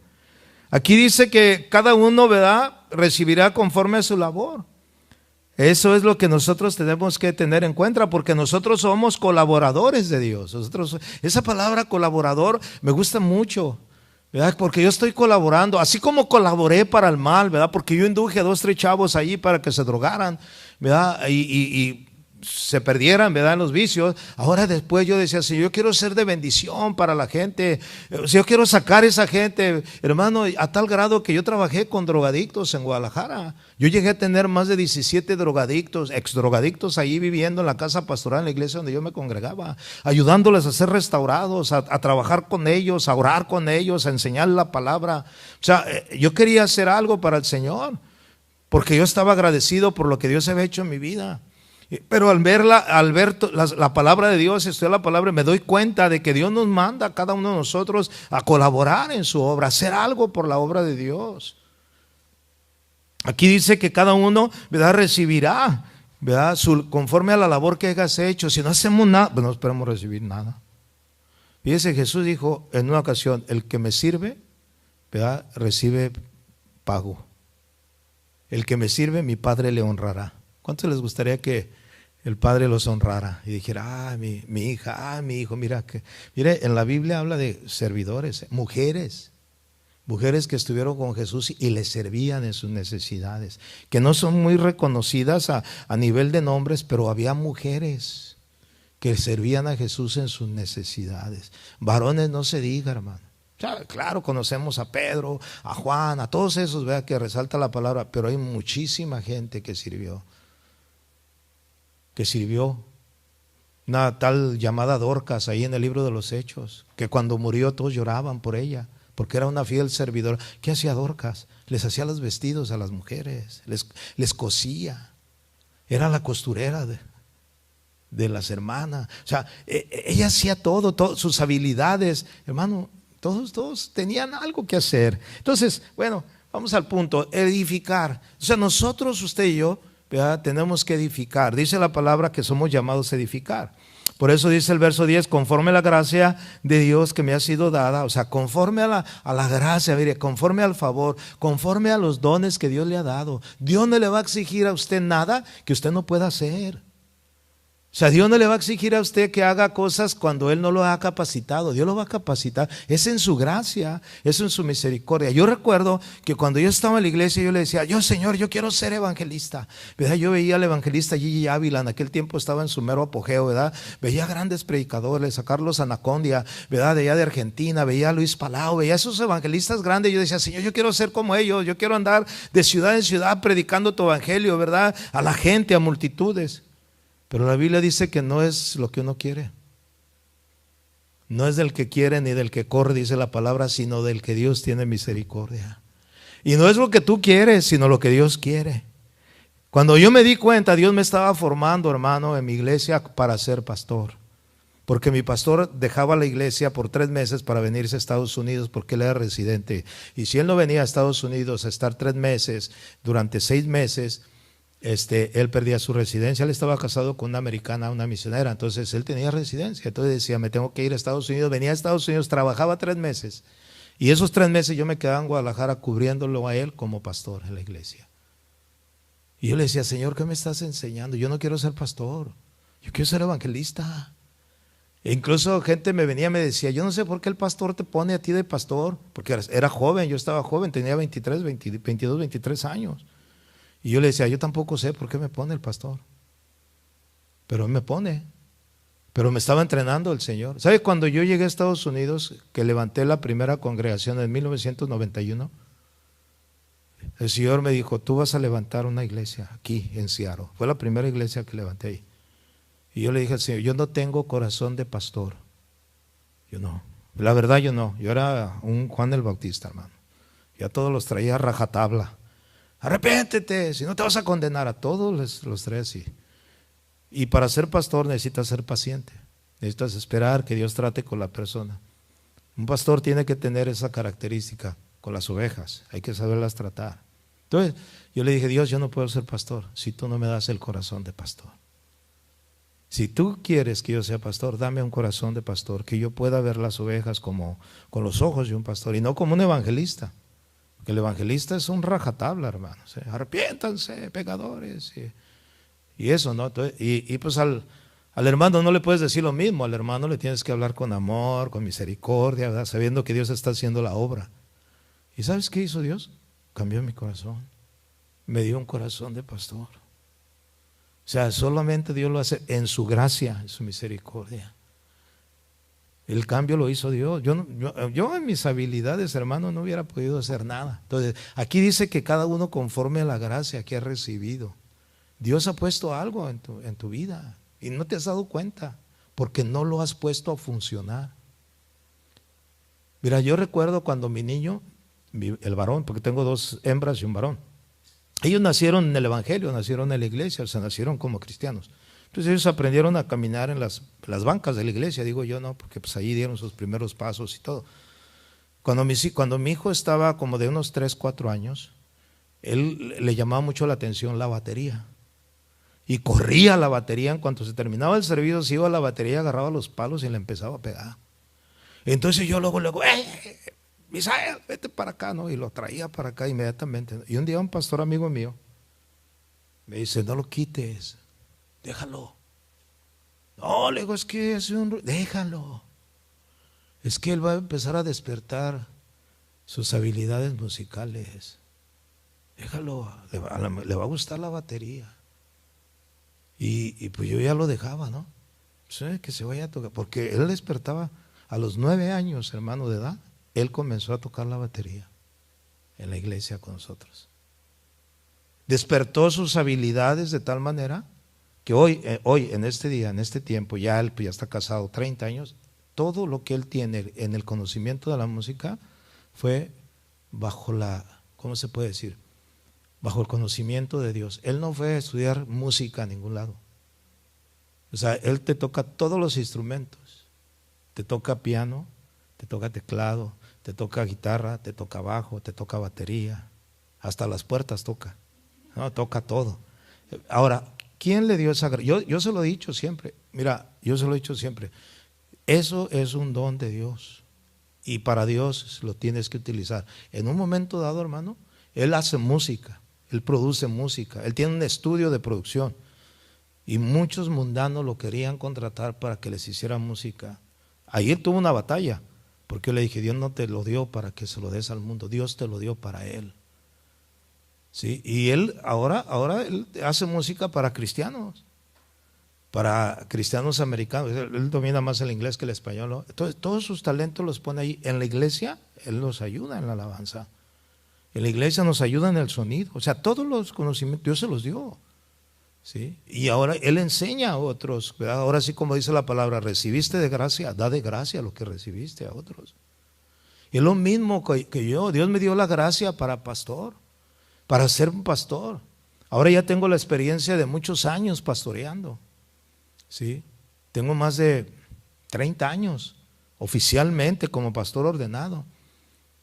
Aquí dice que cada uno, ¿verdad?, recibirá conforme a su labor. Eso es lo que nosotros tenemos que tener en cuenta, porque nosotros somos colaboradores de Dios. Esa palabra colaborador me gusta mucho, ¿verdad? Porque yo estoy colaborando, así como colaboré para el mal, ¿verdad? Porque yo induje a 2, 3 chavos allí para que se drogaran, ¿verdad? Y se perdieran, ¿verdad?, en los vicios. Ahora después yo decía, Señor, yo quiero ser de bendición para la gente. Yo quiero sacar a esa gente, hermano, a tal grado que yo trabajé con drogadictos en Guadalajara. Yo llegué a tener más de 17 drogadictos, exdrogadictos ahí viviendo en la casa pastoral, en la iglesia donde yo me congregaba, ayudándoles a ser restaurados, a trabajar con ellos, a orar con ellos, a enseñarles la palabra. O sea, yo quería hacer algo para el Señor, porque yo estaba agradecido por lo que Dios había hecho en mi vida. Pero al ver la palabra de Dios, estudiar la palabra, me doy cuenta de que Dios nos manda a cada uno de nosotros a colaborar en su obra, a hacer algo por la obra de Dios. Aquí dice que cada uno, ¿verdad?, recibirá ¿verdad? Conforme a la labor que hayas hecho. Si no hacemos nada, pues no esperamos recibir nada. Fíjese, Jesús dijo en una ocasión: el que me sirve, ¿verdad?, recibe pago. El que me sirve, mi Padre le honrará. ¿Cuántos les gustaría que el Padre los honrara y dijera: mi hija, mi hijo? Mire, en la Biblia habla de servidores, mujeres que estuvieron con Jesús y le servían en sus necesidades, que no son muy reconocidas a nivel de nombres, pero había mujeres que servían a Jesús en sus necesidades. Varones no se diga, hermano. O sea, claro, conocemos a Pedro, a Juan, a todos esos, vea, que resalta la palabra, pero hay muchísima gente que sirvió. Una tal llamada Dorcas ahí en el libro de los Hechos, que cuando murió todos lloraban por ella, porque era una fiel servidora. ¿Qué hacía Dorcas? Les hacía los vestidos a las mujeres, les cosía, era la costurera de las hermanas. O sea, ella hacía todo, sus habilidades, hermano. Todos tenían algo que hacer. Entonces, bueno, vamos al punto: edificar. O sea, nosotros, usted y yo, ¿verdad?, tenemos que edificar. Dice la palabra que somos llamados a edificar. Por eso dice el verso 10: conforme a la gracia de Dios que me ha sido dada. O sea, conforme a la gracia, mire, conforme al favor, conforme a los dones que Dios le ha dado. Dios no le va a exigir a usted nada que usted no pueda hacer. O sea, Dios no le va a exigir a usted que haga cosas cuando Él no lo ha capacitado. Dios lo va a capacitar. Es en su gracia, es en su misericordia. Yo recuerdo que cuando yo estaba en la iglesia, yo le decía: Señor, yo quiero ser evangelista, ¿verdad? Yo veía al evangelista Gigi Ávila, en aquel tiempo estaba en su mero apogeo, ¿verdad? Veía grandes predicadores, a Carlos Anacondia, ¿verdad?, de allá de Argentina, veía a Luis Palau, veía a esos evangelistas grandes. Yo decía: Señor, yo quiero ser como ellos, yo quiero andar de ciudad en ciudad predicando tu evangelio, ¿verdad?, a la gente, a multitudes. Pero la Biblia dice que no es lo que uno quiere. No es del que quiere ni del que corre, dice la palabra, sino del que Dios tiene misericordia. Y no es lo que tú quieres, sino lo que Dios quiere. Cuando yo me di cuenta, Dios me estaba formando, hermano, en mi iglesia para ser pastor. Porque mi pastor dejaba la iglesia por 3 meses para venirse a Estados Unidos, porque él era residente. Y si él no venía a Estados Unidos a estar 3 meses, durante 6 meses, él perdía su residencia. Él estaba casado con una americana, una misionera, entonces él tenía residencia. Entonces decía: me tengo que ir a Estados Unidos. Venía a Estados Unidos, trabajaba 3 meses, y esos 3 meses yo me quedaba en Guadalajara cubriéndolo a él como pastor en la iglesia. Y yo le decía: Señor, ¿qué me estás enseñando? Yo no quiero ser pastor, yo quiero ser evangelista. E incluso gente me venía y me decía: yo no sé por qué el pastor te pone a ti de pastor, porque era joven, yo estaba joven, tenía 22, 23 años. Y yo le decía: yo tampoco sé por qué me pone el pastor, pero me pone. Pero me estaba entrenando el Señor. ¿Sabe? Cuando yo llegué a Estados Unidos, que levanté la primera congregación en 1991, el Señor me dijo: tú vas a levantar una iglesia aquí en Seattle. Fue la primera iglesia que levanté ahí. Y yo le dije al Señor: yo no tengo corazón de pastor. Yo no. La verdad, yo no. Yo era un Juan el Bautista, hermano. Ya todos los traía a rajatabla. Arrepiéntete, si no te vas a condenar. A todos los traía así. Y para ser pastor necesitas ser paciente. Necesitas esperar que Dios trate con la persona. Un pastor tiene que tener esa característica con las ovejas. Hay que saberlas tratar. Entonces yo le dije: Dios, yo no puedo ser pastor si tú no me das el corazón de pastor. Si tú quieres que yo sea pastor, dame un corazón de pastor, que yo pueda ver las ovejas como con los ojos de un pastor y no como un evangelista. Porque el evangelista es un rajatabla, hermanos. Arrepiéntanse, pecadores. Y eso, ¿no? Entonces, y pues al hermano no le puedes decir lo mismo. Al hermano le tienes que hablar con amor, con misericordia, ¿verdad?, sabiendo que Dios está haciendo la obra. ¿Y sabes qué hizo Dios? Cambió mi corazón. Me dio un corazón de pastor. O sea, solamente Dios lo hace en su gracia, en su misericordia. El cambio lo hizo Dios. Yo en mis habilidades, hermano, no hubiera podido hacer nada. Entonces, aquí dice que cada uno conforme a la gracia que ha recibido. Dios ha puesto algo en tu vida y no te has dado cuenta porque no lo has puesto a funcionar. Mira, yo recuerdo cuando mi niño, el varón, porque tengo 2 hembras y un varón, ellos nacieron en el evangelio, nacieron en la iglesia, o sea, nacieron como cristianos. Entonces ellos aprendieron a caminar en las bancas de la iglesia, digo yo, no, porque pues ahí dieron sus primeros pasos y todo. Cuando mi hijo estaba como de unos 3, 4 años, él le llamaba mucho la atención la batería. Y corría la batería, en cuanto se terminaba el servicio, se iba a la batería, agarraba los palos y le empezaba a pegar. Entonces yo luego, Misael, vete para acá, ¿no? Y lo traía para acá inmediatamente. Y un día un pastor amigo mío me dice, no lo quites, déjalo. No, le digo, es que es déjalo. Es que él va a empezar a despertar sus habilidades musicales. Déjalo, le va a gustar la batería. Y pues yo ya lo dejaba, ¿no? Pues, que se vaya a tocar, porque él despertaba a los 9 años, hermano de edad. Él comenzó a tocar la batería en la iglesia con nosotros. Despertó sus habilidades de tal manera que hoy en este día, en este tiempo, ya él ya está casado 30 años, todo lo que él tiene en el conocimiento de la música fue bajo ¿cómo se puede decir? Bajo el conocimiento de Dios. Él no fue a estudiar música a ningún lado. O sea, él te toca todos los instrumentos. Te toca piano, te toca teclado, te toca guitarra, te toca bajo, te toca batería, hasta las puertas toca, ¿no? Toca todo. Ahora, ¿quién le dio esa gracia? Yo se lo he dicho siempre, mira, yo se lo he dicho siempre, eso es un don de Dios y para Dios lo tienes que utilizar. En un momento dado, hermano, él hace música, él produce música, él tiene un estudio de producción y muchos mundanos lo querían contratar para que les hiciera música. Ayer tuvo una batalla, porque yo le dije, Dios no te lo dio para que se lo des al mundo, Dios te lo dio para él. ¿Sí? Y él ahora él hace música para cristianos americanos. Él domina más el inglés que el español, ¿no? Entonces, todos sus talentos los pone ahí. En la iglesia, él nos ayuda en la alabanza. En la iglesia nos ayuda en el sonido. O sea, todos los conocimientos Dios se los dio. ¿Sí? Y ahora él enseña a otros, ¿verdad? Ahora sí, como dice la palabra, recibiste de gracia, da de gracia lo que recibiste a otros. Y es lo mismo que yo. Dios me dio la gracia para pastor, para ser un pastor. Ahora ya tengo la experiencia de muchos años pastoreando. ¿Sí? Tengo más de 30 años oficialmente como pastor ordenado.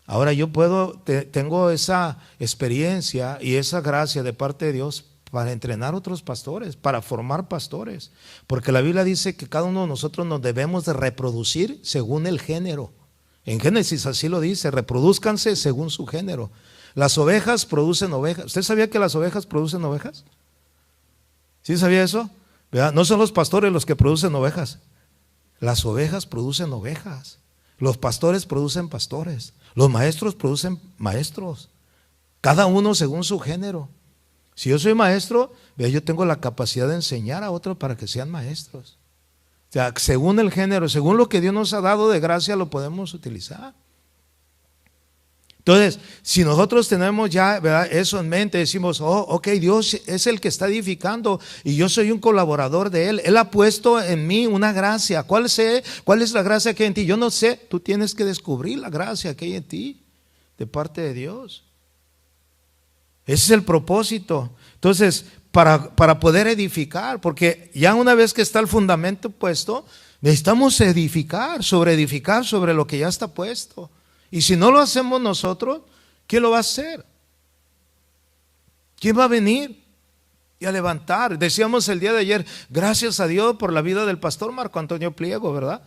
Ahora yo tengo esa experiencia y esa gracia de parte de Dios para entrenar otros pastores, para formar pastores, porque la Biblia dice que cada uno de nosotros nos debemos de reproducir según el género. En Génesis así lo dice, reproduzcanse según su género. Las ovejas producen ovejas. ¿Usted sabía que las ovejas producen ovejas? ¿Sí sabía eso? ¿Verdad? No son los pastores los que producen ovejas, las ovejas producen ovejas, los pastores producen pastores, los maestros producen maestros, cada uno según su género. Si yo soy maestro, yo tengo la capacidad de enseñar a otros para que sean maestros. O sea, según el género, según lo que Dios nos ha dado de gracia, lo podemos utilizar. Entonces, si nosotros tenemos ya, ¿verdad?, eso en mente, decimos, ok, Dios es el que está edificando y yo soy un colaborador de Él. Él ha puesto en mí una gracia. ¿Cuál es la gracia que hay en ti? Yo no sé, tú tienes que descubrir la gracia que hay en ti de parte de Dios. Ese es el propósito. Entonces, para poder edificar, porque ya una vez que está el fundamento puesto, necesitamos edificar sobre lo que ya está puesto. Y si no lo hacemos nosotros, ¿quién lo va a hacer? ¿Quién va a venir y a levantar? Decíamos el día de ayer, gracias a Dios por la vida del pastor Marco Antonio Pliego, ¿verdad?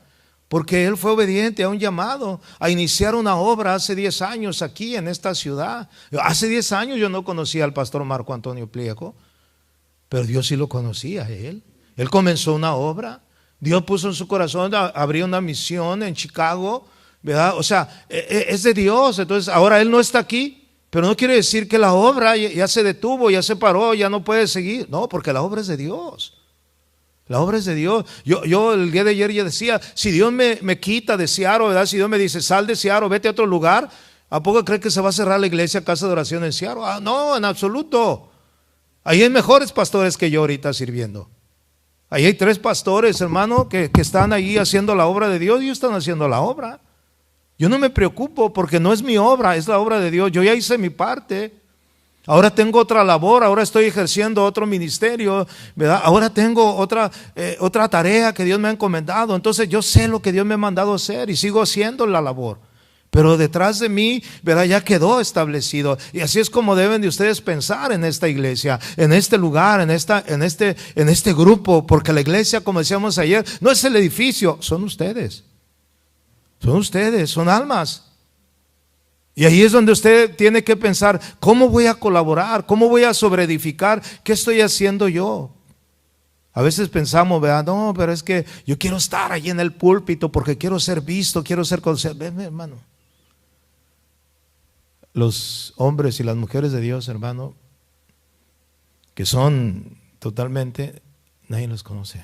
Porque él fue obediente a un llamado, a iniciar una obra hace 10 años aquí en esta ciudad. Hace 10 años yo no conocía al pastor Marco Antonio Pliego, pero Dios sí lo conocía a él. Él comenzó una obra, Dios puso en su corazón abrir una misión en Chicago, ¿verdad? O sea, es de Dios. Entonces ahora él no está aquí, pero no quiere decir que la obra ya se detuvo, ya se paró, ya no puede seguir. No, porque la obra es de Dios. La obra es de Dios. Yo el día de ayer ya decía, si Dios me quita de Seattle, ¿verdad? Si Dios me dice, sal de Seattle, vete a otro lugar, ¿a poco cree que se va a cerrar la iglesia Casa de Oración en Seattle? No, en absoluto. Ahí hay mejores pastores que yo ahorita sirviendo. Ahí hay 3 pastores, hermano, que están ahí haciendo la obra de Dios y están haciendo la obra. Yo no me preocupo porque no es mi obra, es la obra de Dios. Yo ya hice mi parte. Ahora tengo otra labor, ahora estoy ejerciendo otro ministerio, ¿verdad? Ahora tengo otra tarea que Dios me ha encomendado. Entonces yo sé lo que Dios me ha mandado hacer y sigo haciendo la labor. pero detrás de mí, ¿verdad? Ya quedó establecido. Y así es como deben de ustedes pensar en esta iglesia, en este lugar, en este grupo, porque la iglesia, como decíamos ayer, no es el edificio, son ustedes. Son ustedes, son almas. Y ahí es donde usted tiene que pensar, ¿cómo voy a colaborar? ¿Cómo voy a sobreedificar? ¿Qué estoy haciendo yo? A veces pensamos, ¿verdad? No, pero es que yo quiero estar allí en el púlpito porque quiero ser visto, quiero ser conocido. Ven, hermano. Los hombres y las mujeres de Dios, hermano, que son totalmente, nadie los conoce.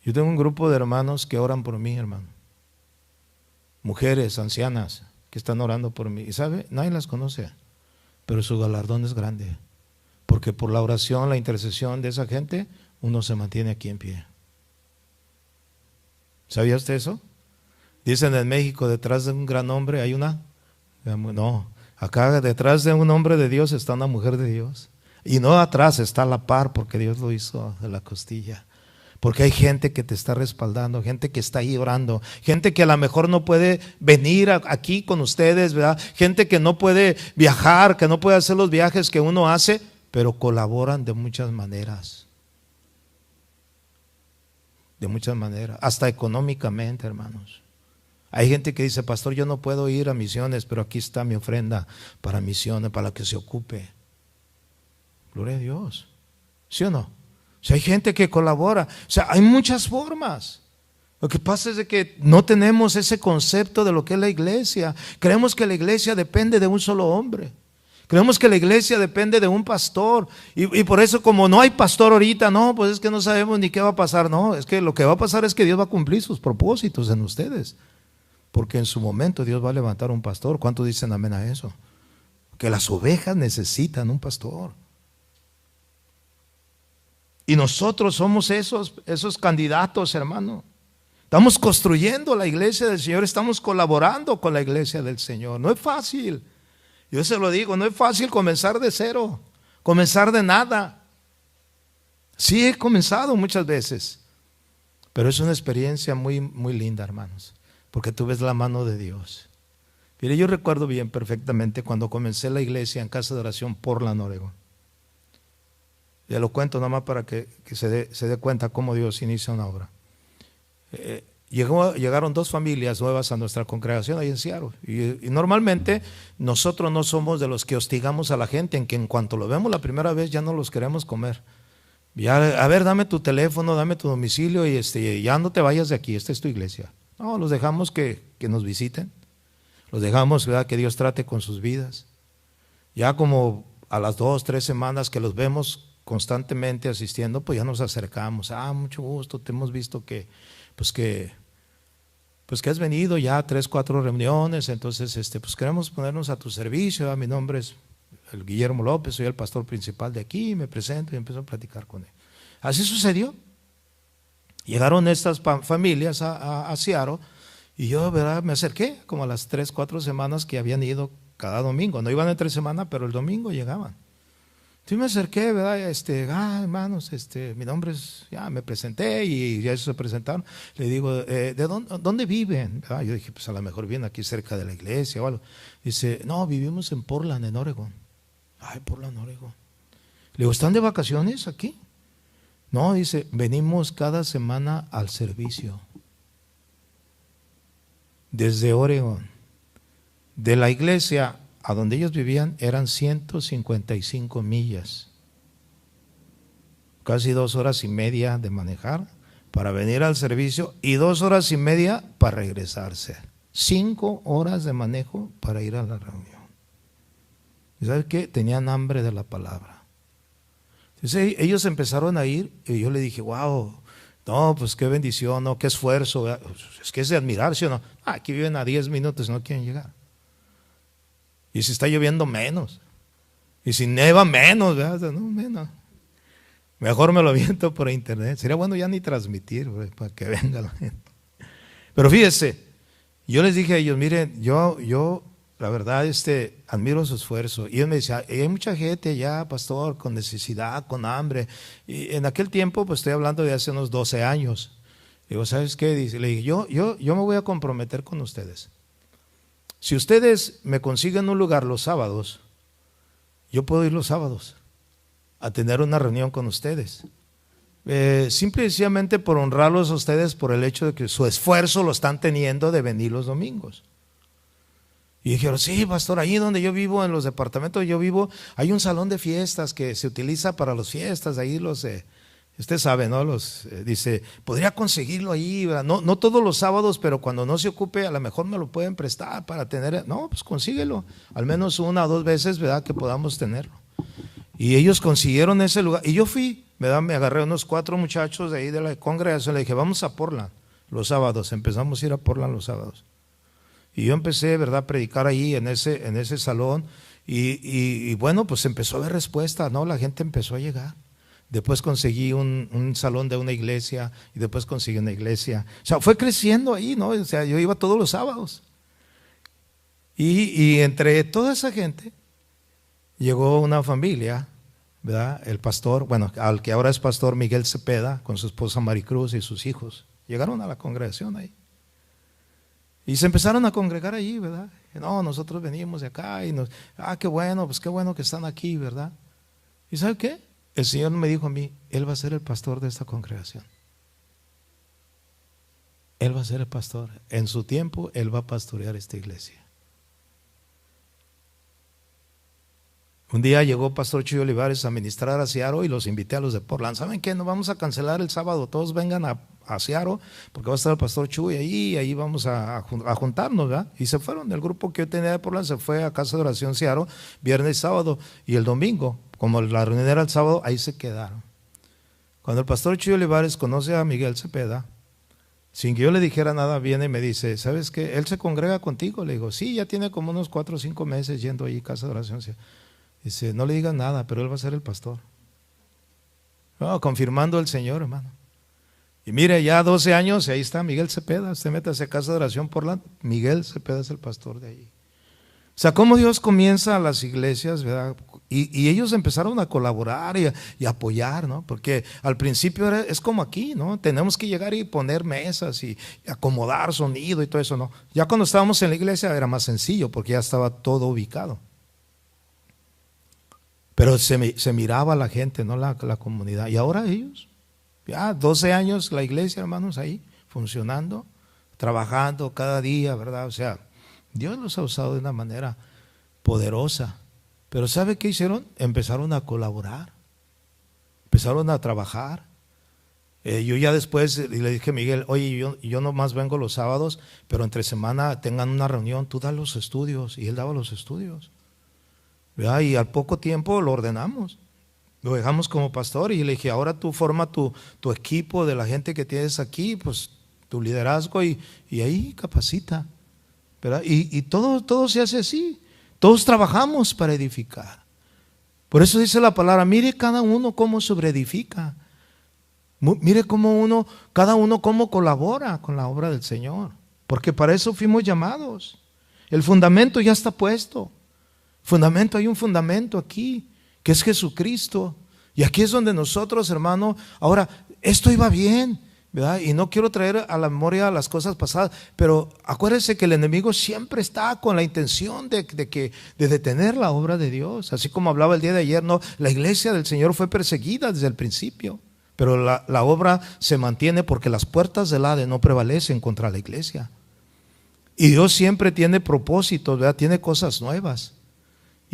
Yo tengo un grupo de hermanos que oran por mí, hermano. Mujeres, ancianas, que están orando por mí. Y sabe, nadie las conoce, pero su galardón es grande. Porque por la oración, la intercesión de esa gente, uno se mantiene aquí en pie. ¿Sabía usted eso? Dicen en México, detrás de un gran hombre hay una... No, acá detrás de un hombre de Dios está una mujer de Dios. Y no atrás, está a la par, porque Dios lo hizo de la costilla. Porque hay gente que te está respaldando, gente que está ahí orando, gente que a lo mejor no puede venir aquí con ustedes, ¿verdad? Gente que no puede viajar, que no puede hacer los viajes que uno hace, pero colaboran de muchas maneras. De muchas maneras, hasta económicamente, hermanos. Hay gente que dice, pastor, yo no puedo ir a misiones, pero aquí está mi ofrenda para misiones, para que se ocupe. Gloria a Dios. ¿Sí o no? O sea, hay gente que colabora. O sea, hay muchas formas. Lo que pasa es de que no tenemos ese concepto de lo que es la iglesia. Creemos que la iglesia depende de un solo hombre. Creemos que la iglesia depende de un pastor. Y por eso, como no hay pastor ahorita, no, pues es que no sabemos ni qué va a pasar. No, es que lo que va a pasar es que Dios va a cumplir sus propósitos en ustedes. Porque en su momento Dios va a levantar un pastor. ¿Cuántos dicen amén a eso? Que las ovejas necesitan un pastor. Y nosotros somos esos candidatos, hermano. Estamos construyendo la iglesia del Señor, estamos colaborando con la iglesia del Señor. No es fácil, yo se lo digo, no es fácil comenzar de cero, comenzar de nada. Sí he comenzado muchas veces, pero es una experiencia muy, muy linda, hermanos, porque tú ves la mano de Dios. Mire, yo recuerdo bien perfectamente cuando comencé la iglesia en Casa de Oración Portland, Oregón. Ya lo cuento nada más para que se dé cuenta cómo Dios inicia una obra. Llegaron 2 familias nuevas a nuestra congregación ahí en Seattle. Y normalmente nosotros no somos de los que hostigamos a la gente, en que en cuanto lo vemos la primera vez ya no los queremos comer. Ya, a ver, dame tu teléfono, dame tu domicilio y ya no te vayas de aquí, esta es tu iglesia. No, los dejamos que nos visiten. Los dejamos, ¿verdad?, que Dios trate con sus vidas. Ya como a las 2, 3 semanas que los vemos constantemente asistiendo, pues ya nos acercamos. Mucho gusto, te hemos visto que has venido ya a 3, 4 reuniones, entonces pues queremos ponernos a tu servicio. Mi nombre es el Guillermo López, soy el pastor principal de aquí, me presento y empiezo a platicar con él. Así sucedió. Llegaron estas familias a Seattle y yo, ¿verdad?, me acerqué como a las 3, 4 semanas que habían ido cada domingo. No iban entre semana, pero el domingo llegaban. Entonces me acerqué, ¿verdad? Hermanos, mi nombre es, ya me presenté y ya ellos se presentaron. Le digo, ¿de dónde viven? ¿Verdad? Yo dije, pues a lo mejor viven aquí cerca de la iglesia o algo. Dice, no, vivimos en Portland, en Oregón. Portland, Oregón. Le digo, ¿están de vacaciones aquí? No, dice, venimos cada semana al servicio. Desde Oregón. De la iglesia a donde ellos vivían eran 155 millas, casi 2 horas y media de manejar para venir al servicio y 2 horas y media para regresarse. 5 horas de manejo para ir a la reunión. ¿Y sabes qué? Tenían hambre de la palabra. Entonces ellos empezaron a ir y yo le dije, wow, no, pues qué bendición, no, qué esfuerzo. Es que es de admirar, ¿sí o no? Aquí viven a 10 minutos, no quieren llegar. Y si está lloviendo, menos. Y si neva, menos, ¿verdad? No, menos. Mejor me lo aviento por internet. Sería bueno ya ni transmitir, para que venga la gente. Pero fíjese, yo les dije a ellos, miren, yo la verdad, admiro su esfuerzo. Y ellos me decían, hay mucha gente allá, pastor, con necesidad, con hambre. Y en aquel tiempo, pues estoy hablando de hace unos 12 años. Digo, ¿sabes qué? Dice, le dije, yo me voy a comprometer con ustedes. Si ustedes me consiguen un lugar los sábados, yo puedo ir los sábados a tener una reunión con ustedes. Simple y sencillamente por honrarlos a ustedes por el hecho de que su esfuerzo lo están teniendo de venir los domingos. Y dijeron, sí, pastor, ahí donde yo vivo, en los departamentos donde yo vivo, hay un salón de fiestas que se utiliza para las fiestas, ahí usted sabe, ¿no? Dice, podría conseguirlo ahí, ¿verdad? No todos los sábados, pero cuando no se ocupe, a lo mejor me lo pueden prestar para tener, no, pues consíguelo, al menos 1 o 2 veces, ¿verdad? Que podamos tenerlo. Y ellos consiguieron ese lugar, y yo fui, ¿verdad? Me agarré unos 4 muchachos de ahí de la congregación, le dije, vamos a Portland los sábados, empezamos a ir a Portland los sábados. Y yo empecé, ¿verdad?, a predicar ahí en ese salón y bueno, pues empezó a haber respuesta, ¿no? La gente empezó a llegar. Después conseguí un salón de una iglesia y después conseguí una iglesia. O sea, fue creciendo ahí, ¿no? O sea, yo iba todos los sábados. Y entre toda esa gente llegó una familia, ¿verdad? El pastor, bueno, al que ahora es pastor Miguel Cepeda, con su esposa Maricruz y sus hijos, llegaron a la congregación ahí. Y se empezaron a congregar allí, ¿verdad? No, nosotros venimos de acá y qué bueno, pues qué bueno que están aquí, ¿verdad? ¿Y sabe qué? El Señor me dijo a mí, Él va a ser el pastor de esta congregación. Él va a ser el pastor. En su tiempo, Él va a pastorear esta iglesia. Un día llegó Pastor Chuy Olivares a ministrar a Seattle y los invité a los de Portland. ¿Saben qué? Nos vamos a cancelar el sábado, todos vengan a Seattle porque va a estar el Pastor Chuy ahí vamos a juntarnos, ¿verdad? Y se fueron, el grupo que yo tenía de Portland se fue a Casa de Oración Seattle, viernes, sábado y el domingo, como la reunión era el sábado, ahí se quedaron. Cuando el Pastor Chuy Olivares conoce a Miguel Cepeda, sin que yo le dijera nada, viene y me dice, ¿sabes qué? ¿Él se congrega contigo? Le digo, sí, ya tiene como unos 4 o 5 meses yendo ahí a Casa de Oración Seattle. Dice, no le digas nada, pero él va a ser el pastor. No, confirmando el Señor, hermano. Y mire, ya 12 años, y ahí está Miguel Cepeda. Usted métase a Casa de Oración Portland, Miguel Cepeda es el pastor de ahí. O sea, cómo Dios comienza las iglesias, ¿verdad? Y ellos empezaron a colaborar y apoyar, ¿no? Porque al principio es como aquí, ¿no? Tenemos que llegar y poner mesas y acomodar sonido y todo eso, ¿no? Ya cuando estábamos en la iglesia era más sencillo porque ya estaba todo ubicado. Pero se miraba la gente, ¿no? La comunidad. Y ahora ellos, ya 12 años la iglesia, hermanos, ahí funcionando, trabajando cada día, ¿verdad? O sea, Dios los ha usado de una manera poderosa. Pero ¿sabe qué hicieron? Empezaron a colaborar, empezaron a trabajar. Yo ya después le dije a Miguel, oye, yo nomás vengo los sábados, pero entre semana tengan una reunión, tú das los estudios. Y él daba los estudios. ¿Verdad? Y al poco tiempo lo ordenamos, lo dejamos como pastor y le dije, ahora tú forma tu equipo de la gente que tienes aquí, pues tu liderazgo y ahí capacita, ¿verdad? Y todo se hace así, todos trabajamos para edificar. Por eso dice la palabra, mire cada uno cómo sobreedifica, mire cada uno cómo colabora con la obra del Señor, porque para eso fuimos llamados, el fundamento ya está puesto. Hay un fundamento aquí, que es Jesucristo. Y aquí es donde nosotros, hermano, ahora, esto iba bien, ¿verdad? Y no quiero traer a la memoria las cosas pasadas, pero acuérdense que el enemigo siempre está con la intención de detener la obra de Dios. Así como hablaba el día de ayer, no, la iglesia del Señor fue perseguida desde el principio, pero la obra se mantiene porque las puertas del Hades no prevalecen contra la iglesia. Y Dios siempre tiene propósitos, ¿verdad? Tiene cosas nuevas.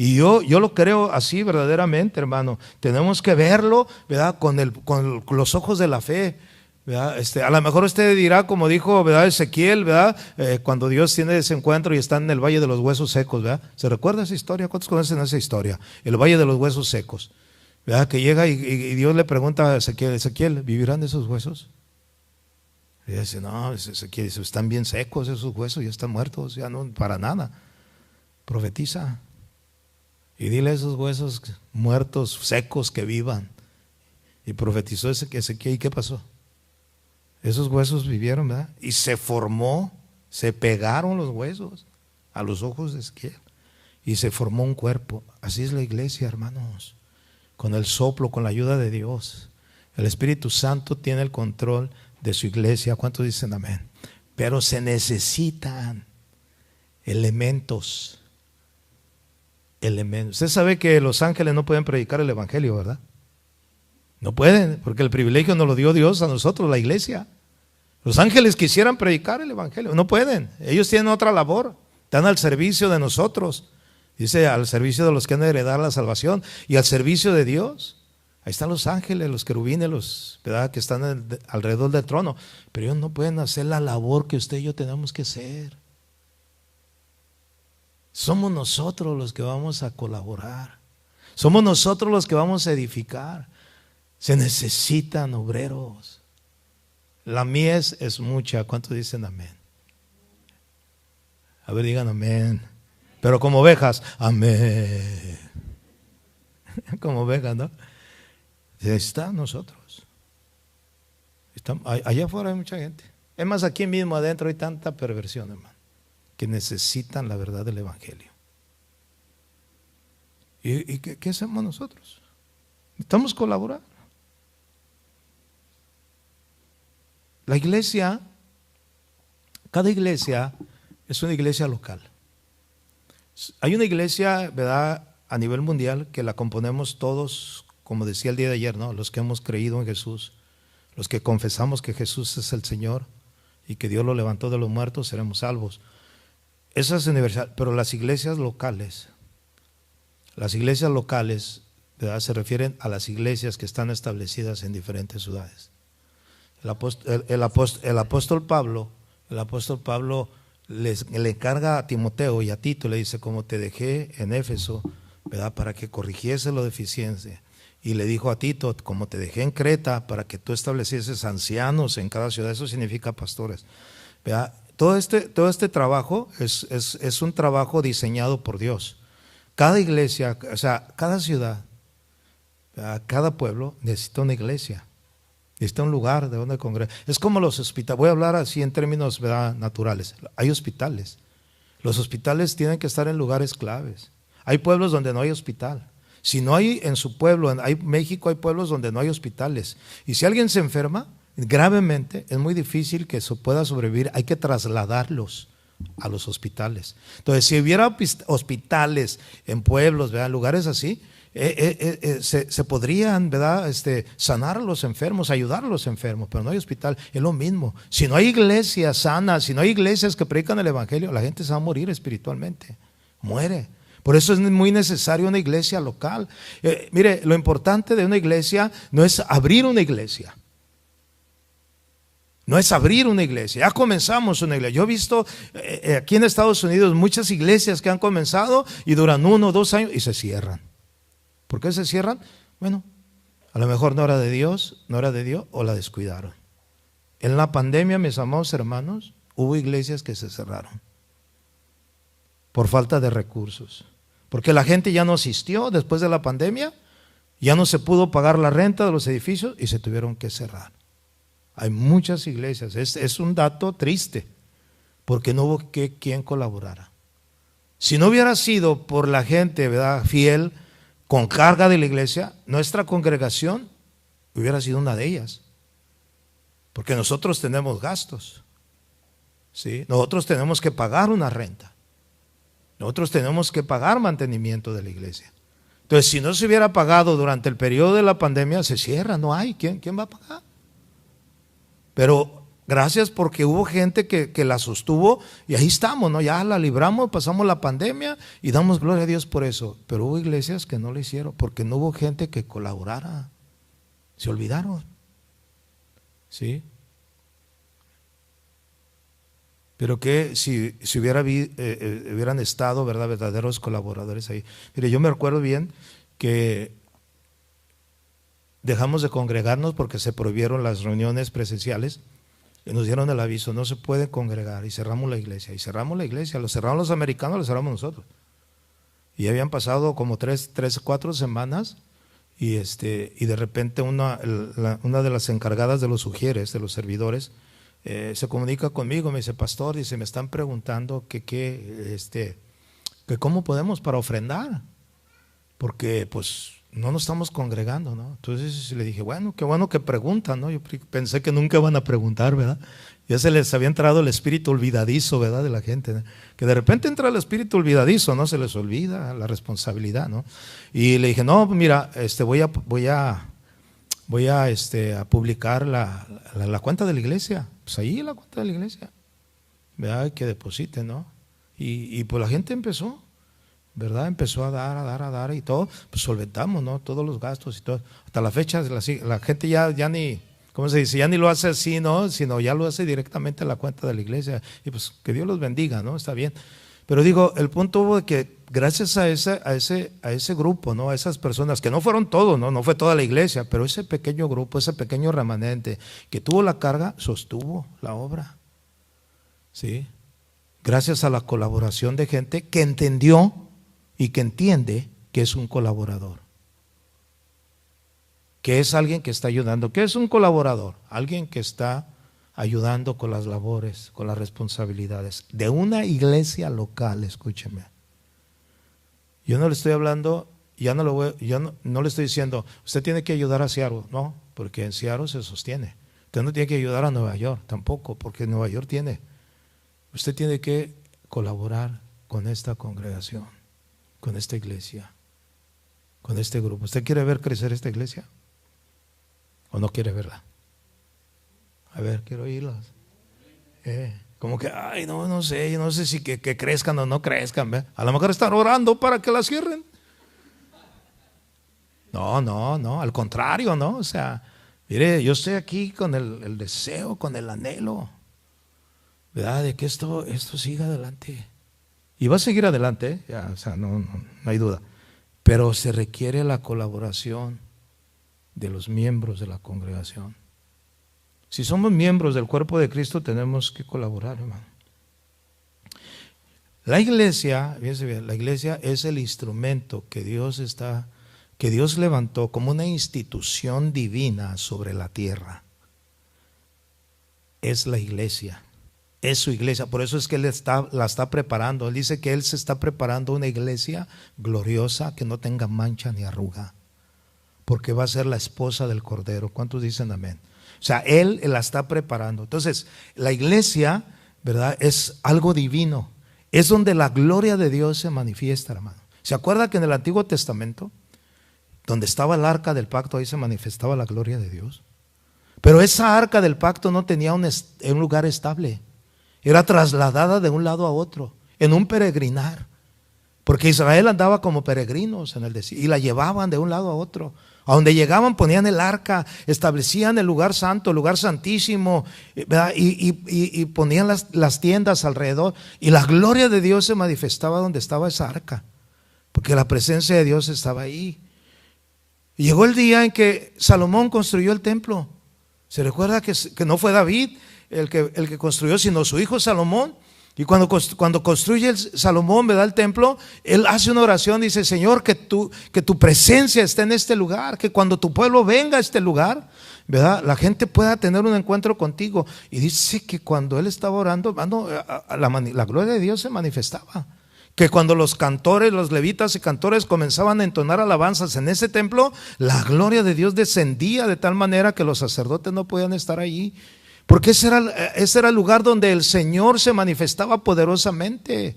Y yo lo creo así verdaderamente, hermano. Tenemos que verlo, ¿verdad? Con los ojos de la fe, ¿verdad? A lo mejor usted dirá, como dijo, ¿verdad? Ezequiel, ¿verdad? Cuando Dios tiene ese encuentro y está en el valle de los huesos secos, ¿verdad? ¿Se recuerda esa historia? ¿Cuántos conocen esa historia? El valle de los huesos secos, ¿verdad? Que llega y Dios le pregunta a Ezequiel, ¿vivirán esos huesos? Y dice, no, Ezequiel dice, están bien secos esos huesos, ya están muertos, ya no, para nada. Profetiza. Y dile a esos huesos muertos, secos, que vivan. Y profetizó Ezequiel. ¿Y qué pasó? Esos huesos vivieron, ¿verdad? Y se pegaron los huesos a los ojos de Ezequiel. Y se formó un cuerpo. Así es la iglesia, hermanos. Con el soplo, con la ayuda de Dios. El Espíritu Santo tiene el control de su iglesia. ¿Cuántos dicen amén? Pero se necesitan elementos. Usted sabe que los ángeles no pueden predicar el evangelio, ¿verdad? No pueden, porque el privilegio nos lo dio Dios a nosotros, la iglesia. Los ángeles quisieran predicar el evangelio, no pueden. Ellos tienen otra labor, están al servicio de nosotros. Dice, al servicio de los que han de heredar la salvación y al servicio de Dios. Ahí están los ángeles, los querubines, los, ¿verdad?, que están alrededor del trono. Pero ellos no pueden hacer la labor que usted y yo tenemos que hacer. Somos nosotros los que vamos a colaborar. Somos nosotros los que vamos a edificar. Se necesitan obreros. La mies es mucha. ¿Cuántos dicen amén? A ver, digan amén. Pero como ovejas, amén. Como ovejas, ¿no? Está nosotros. Allá afuera hay mucha gente. Es más, aquí mismo adentro hay tanta perversión, hermano, que necesitan la verdad del evangelio. ¿Y qué hacemos nosotros? Necesitamos colaborar. La iglesia, cada iglesia es una iglesia local. Hay una iglesia, ¿verdad?, a nivel mundial que la componemos todos, como decía el día de ayer, ¿no?, los que hemos creído en Jesús, los que confesamos que Jesús es el Señor y que Dios lo levantó de los muertos, seremos salvos. Esa es universal, pero las iglesias locales, ¿verdad?, se refieren a las iglesias que están establecidas en diferentes ciudades. El apóstol Pablo le encarga a Timoteo y a Tito, le dice, como te dejé en Éfeso, ¿verdad?, para que corrigiese la deficiencia. Y le dijo a Tito, como te dejé en Creta, para que tú establecieses ancianos en cada ciudad. Eso significa pastores, ¿verdad? Todo este trabajo es un trabajo diseñado por Dios. Cada iglesia, o sea, cada ciudad, ¿verdad?, cada pueblo necesita una iglesia. Necesita un lugar de donde congregar. Es como los hospitales. Voy a hablar así en términos, ¿verdad?, naturales. Hay hospitales. Los hospitales tienen que estar en lugares claves. Hay pueblos donde no hay hospital. Si no hay en su pueblo, en México hay pueblos donde no hay hospitales. Y si alguien se enferma gravemente, es muy difícil que pueda sobrevivir. Hay que trasladarlos a los hospitales. Entonces, si hubiera hospitales en pueblos, ¿verdad?, lugares así, se podrían, ¿verdad?, sanar a los enfermos, ayudar a los enfermos, pero no hay hospital. Es lo mismo. Si no hay iglesias sanas, si no hay iglesias que predican el evangelio, la gente se va a morir espiritualmente. Muere. Por eso es muy necesario una iglesia local. Mire, lo importante de una iglesia no es abrir una iglesia. No es abrir una iglesia. Ya comenzamos una iglesia. Yo he visto aquí en Estados Unidos muchas iglesias que han comenzado y duran 1 o 2 años y se cierran. ¿Por qué se cierran? Bueno, a lo mejor no era de Dios o la descuidaron. En la pandemia, mis amados hermanos, hubo iglesias que se cerraron por falta de recursos. Porque la gente ya no asistió después de la pandemia, ya no se pudo pagar la renta de los edificios y se tuvieron que cerrar. Hay muchas iglesias, es un dato triste, porque no hubo quien colaborara. Si no hubiera sido por la gente, ¿verdad?, fiel, con carga de la iglesia, nuestra congregación hubiera sido una de ellas. Porque nosotros tenemos gastos, ¿sí? Nosotros tenemos que pagar una renta. Nosotros tenemos que pagar mantenimiento de la iglesia. Entonces, si no se hubiera pagado durante el periodo de la pandemia, se cierra, no hay. ¿Quién va a pagar? Pero gracias porque hubo gente que la sostuvo y ahí estamos, ¿no? Ya la libramos, pasamos la pandemia y damos gloria a Dios por eso. Pero hubo iglesias que no lo hicieron porque no hubo gente que colaborara. Se olvidaron. ¿Sí? Pero que si hubieran estado, ¿verdad?, verdaderos colaboradores ahí. Mire, yo me recuerdo bien que dejamos de congregarnos porque se prohibieron las reuniones presenciales y nos dieron el aviso, no se puede congregar, y cerramos la iglesia. Y cerramos la iglesia, lo cerraron los americanos, lo cerramos nosotros. Y habían pasado como 3 o 4 semanas y de repente una de las encargadas de los sugieres, de los servidores, se comunica conmigo, me dice, pastor, dice, me están preguntando que cómo podemos para ofrendar, porque pues no nos estamos congregando, ¿no? Entonces le dije, bueno, qué bueno que preguntan, ¿no? Yo pensé que nunca van a preguntar, ¿verdad? Ya se les había entrado el espíritu olvidadizo, ¿verdad? De la gente, ¿no? Que de repente entra el espíritu olvidadizo, ¿no? Se les olvida la responsabilidad, ¿no? Y le dije, no, mira, voy a publicar la cuenta de la iglesia. Pues ahí la cuenta de la iglesia, ¿verdad? Que depositen, ¿no? Y pues la gente empezó, ¿verdad? Empezó a dar y todo, pues solventamos, ¿no? Todos los gastos y todo. Hasta la fecha la gente ya ni, ¿cómo se dice? Ya ni lo hace así, ¿no? Sino ya lo hace directamente a la cuenta de la iglesia. Y pues que Dios los bendiga, ¿no? Está bien. Pero digo, el punto hubo de que gracias a ese grupo, ¿no? A esas personas, que no fueron todos, ¿no? No fue toda la iglesia, pero ese pequeño grupo, ese pequeño remanente que tuvo la carga, sostuvo la obra. ¿Sí? Gracias a la colaboración de gente que entendió y que entiende que es un colaborador, que es alguien que está ayudando. ¿Qué es un colaborador? Alguien que está ayudando con las labores, con las responsabilidades de una iglesia local. Escúcheme, yo no le estoy hablando, no le estoy diciendo usted tiene que ayudar a Seattle, no, porque en Seattle se sostiene. Usted no tiene que ayudar a Nueva York tampoco, porque Nueva York tiene. Usted tiene que colaborar con esta congregación, con esta iglesia, con este grupo. ¿Usted quiere ver crecer esta iglesia? ¿O no quiere verla? A ver, quiero oírlas. Como que, ay, no sé, yo no sé si que crezcan o no crezcan. ¿Ve? A lo mejor están orando para que la cierren. No, al contrario, ¿no? O sea, mire, yo estoy aquí con el deseo, con el anhelo, ¿verdad? De que esto siga adelante. Y va a seguir adelante, ya, o sea, no hay duda. Pero se requiere la colaboración de los miembros de la congregación. Si somos miembros del cuerpo de Cristo, tenemos que colaborar, hermano. La iglesia, fíjense bien, la iglesia es el instrumento que Dios levantó como una institución divina sobre la tierra. Es la iglesia. Es su iglesia, por eso es que Él la está preparando. Él dice que Él se está preparando una iglesia gloriosa que no tenga mancha ni arruga, porque va a ser la esposa del Cordero. ¿Cuántos dicen amén? O sea, Él la está preparando. Entonces, la iglesia, ¿verdad? Es algo divino. Es donde la gloria de Dios se manifiesta, hermano. ¿Se acuerda que en el Antiguo Testamento, donde estaba el arca del pacto, ahí se manifestaba la gloria de Dios? Pero esa arca del pacto no tenía un lugar estable. Era trasladada de un lado a otro, en un peregrinar, porque Israel andaba como peregrinos en el desierto y la llevaban de un lado a otro. A donde llegaban ponían el arca, establecían el lugar santo, el lugar santísimo, ¿verdad? Y ponían las tiendas alrededor, y la gloria de Dios se manifestaba donde estaba esa arca, porque la presencia de Dios estaba ahí. Y llegó el día en que Salomón construyó el templo. Se recuerda que no fue David el que construyó, sino su hijo Salomón. Y cuando construye Salomón, ¿verdad?, el templo, él hace una oración, dice: Señor, que tu presencia esté en este lugar, que cuando tu pueblo venga a este lugar, ¿verdad?, la gente pueda tener un encuentro contigo. Y dice que cuando él estaba orando, la gloria de Dios se manifestaba. Que cuando los cantores, los levitas y cantores comenzaban a entonar alabanzas en ese templo, la gloria de Dios descendía de tal manera que los sacerdotes no podían estar allí. Porque ese era el lugar donde el Señor se manifestaba poderosamente.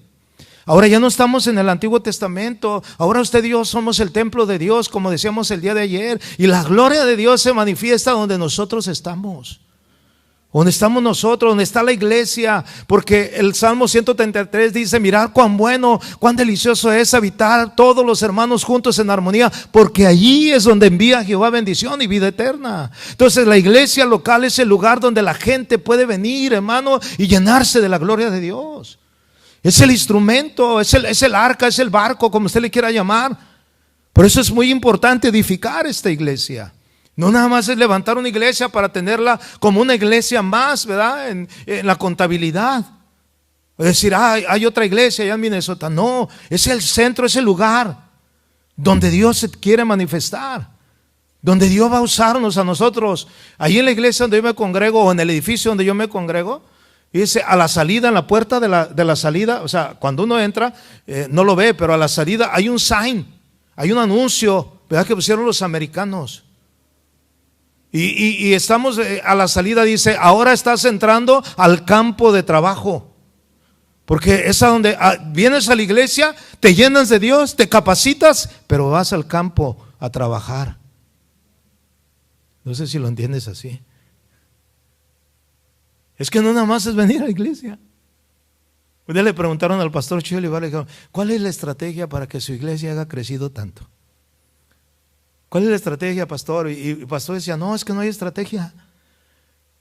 Ahora ya no estamos en el Antiguo Testamento. Ahora usted y yo somos el templo de Dios, como decíamos el día de ayer. Y la gloria de Dios se manifiesta donde nosotros estamos. Donde estamos nosotros, donde está la iglesia. Porque el Salmo 133 dice: mirad cuán bueno, cuán delicioso es habitar todos los hermanos juntos en armonía, porque allí es donde envía Jehová bendición y vida eterna. Entonces la iglesia local es el lugar donde la gente puede venir, hermano, y llenarse de la gloria de Dios. Es el instrumento, es el arca, es el barco, como usted le quiera llamar. Por eso es muy importante edificar esta iglesia. No nada más es levantar una iglesia para tenerla como una iglesia más, ¿verdad?, en la contabilidad. Es decir, hay otra iglesia allá en Minnesota. No, es el centro, es el lugar donde Dios se quiere manifestar, donde Dios va a usarnos a nosotros. Ahí en la iglesia donde yo me congrego, o en el edificio donde yo me congrego, dice, a la salida, en la puerta de la salida, o sea, cuando uno entra, no lo ve, pero a la salida hay un sign, hay un anuncio, ¿verdad? Que pusieron los americanos. Y estamos a la salida, dice, ahora estás entrando al campo de trabajo. Porque es a donde vienes a la iglesia, te llenas de Dios, te capacitas, pero vas al campo a trabajar. No sé si lo entiendes así. Es que no nada más es venir a la iglesia. Un día le preguntaron al pastor Chuy Olivar, le dijeron, ¿cuál es la estrategia para que su iglesia haya crecido tanto? ¿Cuál es la estrategia, pastor? Y el pastor decía, no, es que no hay estrategia.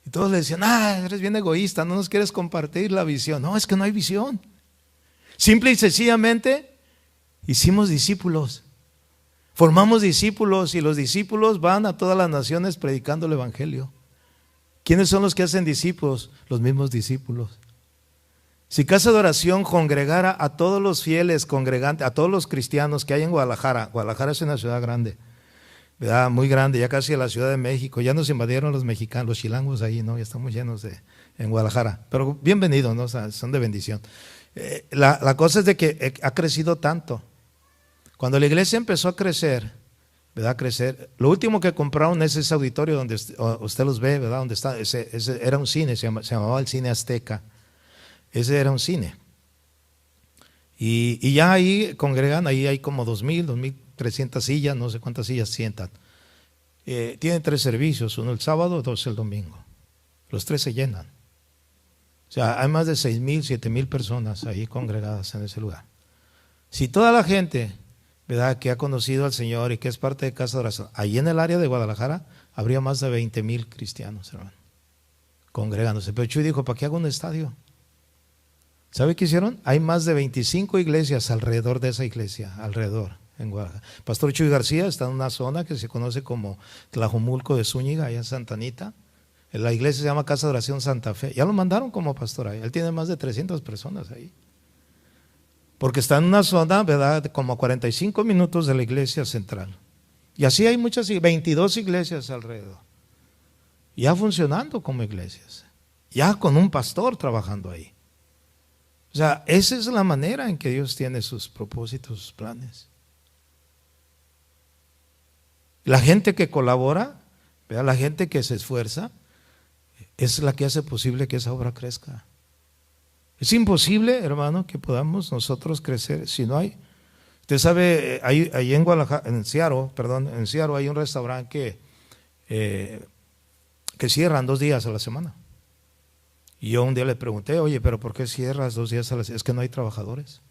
Y todos le decían, eres bien egoísta, no nos quieres compartir la visión. No, es que no hay visión. Simple y sencillamente hicimos discípulos. Formamos discípulos y los discípulos van a todas las naciones predicando el evangelio. ¿Quiénes son los que hacen discípulos? Los mismos discípulos. Si Casa de Oración congregara a todos los fieles congregantes, a todos los cristianos que hay en Guadalajara, Guadalajara es una ciudad grande, ¿verdad? Muy grande, ya casi a la Ciudad de México, ya nos invadieron los mexicanos, los chilangos ahí, ¿no? Ya estamos llenos en Guadalajara, pero bienvenidos, ¿no? O sea, son de bendición. La cosa es de que ha crecido tanto. Cuando la iglesia empezó a crecer, ¿verdad? Crecer, lo último que compraron es ese auditorio donde usted los ve, ¿verdad? Donde está, ese era un cine, se llamaba el Cine Azteca. Ese era un cine. Y ya ahí congregan, ahí hay como 2,000, 2,300 sillas, no sé cuántas sillas sientan. Tienen 3 servicios, uno el sábado, 2 el domingo. Los 3 se llenan. O sea, hay más de 6,000, 7,000 personas ahí congregadas en ese lugar. Si toda la gente, ¿verdad?, que ha conocido al Señor y que es parte de Casa de Oración, ahí en el área de Guadalajara, habría más de 20,000 cristianos, hermano, congregándose. Pero Chuy dijo, ¿para qué hago un estadio? ¿Sabe qué hicieron? Hay más de 25 iglesias alrededor de esa iglesia, alrededor, en Guadalajara. Pastor Chuy García está en una zona que se conoce como Tlajomulco de Zúñiga, allá en Santa Anita. La iglesia se llama Casa de Oración Santa Fe. Ya lo mandaron como pastor ahí. Él tiene más de 300 personas ahí. Porque está en una zona, ¿verdad?, como a 45 minutos de la iglesia central. Y así hay muchas, 22 iglesias alrededor. Ya funcionando como iglesias. Ya con un pastor trabajando ahí. O sea, esa es la manera en que Dios tiene sus propósitos, sus planes. La gente que colabora, ¿verdad?, la gente que se esfuerza, es la que hace posible que esa obra crezca. Es imposible, hermano, que podamos nosotros crecer si no hay. Usted sabe, ahí en Guadalajara, en Seattle hay un restaurante que cierran 2 días a la semana. Y yo un día le pregunté, oye, pero ¿por qué cierras 2 días a la semana? Es que no hay trabajadores.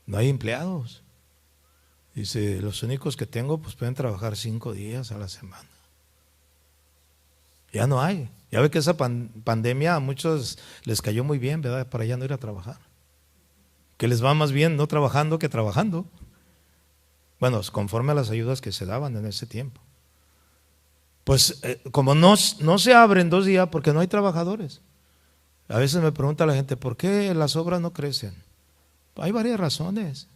No hay empleados. Dice, los únicos que tengo pues pueden trabajar 5 días a la semana. Ya no hay. Ya ve que esa pandemia a muchos les cayó muy bien, ¿verdad? Para ya no ir a trabajar. Que les va más bien no trabajando que trabajando. Bueno, conforme a las ayudas que se daban en ese tiempo. Pues como no se abren 2 días porque no hay trabajadores. A veces me pregunta la gente, ¿por qué las obras no crecen? Hay varias razones,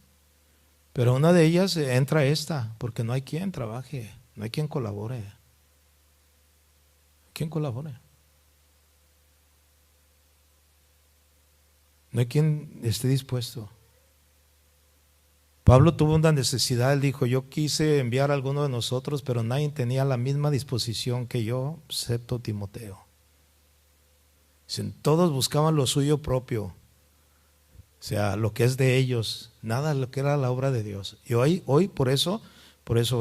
pero una de ellas entra esta, porque no hay quien trabaje, no hay quien colabore. ¿Quién colabore? No hay quien esté dispuesto. Pablo tuvo una necesidad, él dijo, yo quise enviar a alguno de nosotros, pero nadie tenía la misma disposición que yo, excepto Timoteo. Todos buscaban lo suyo propio, o sea, lo que es de ellos, nada lo que era la obra de Dios. Y hoy por eso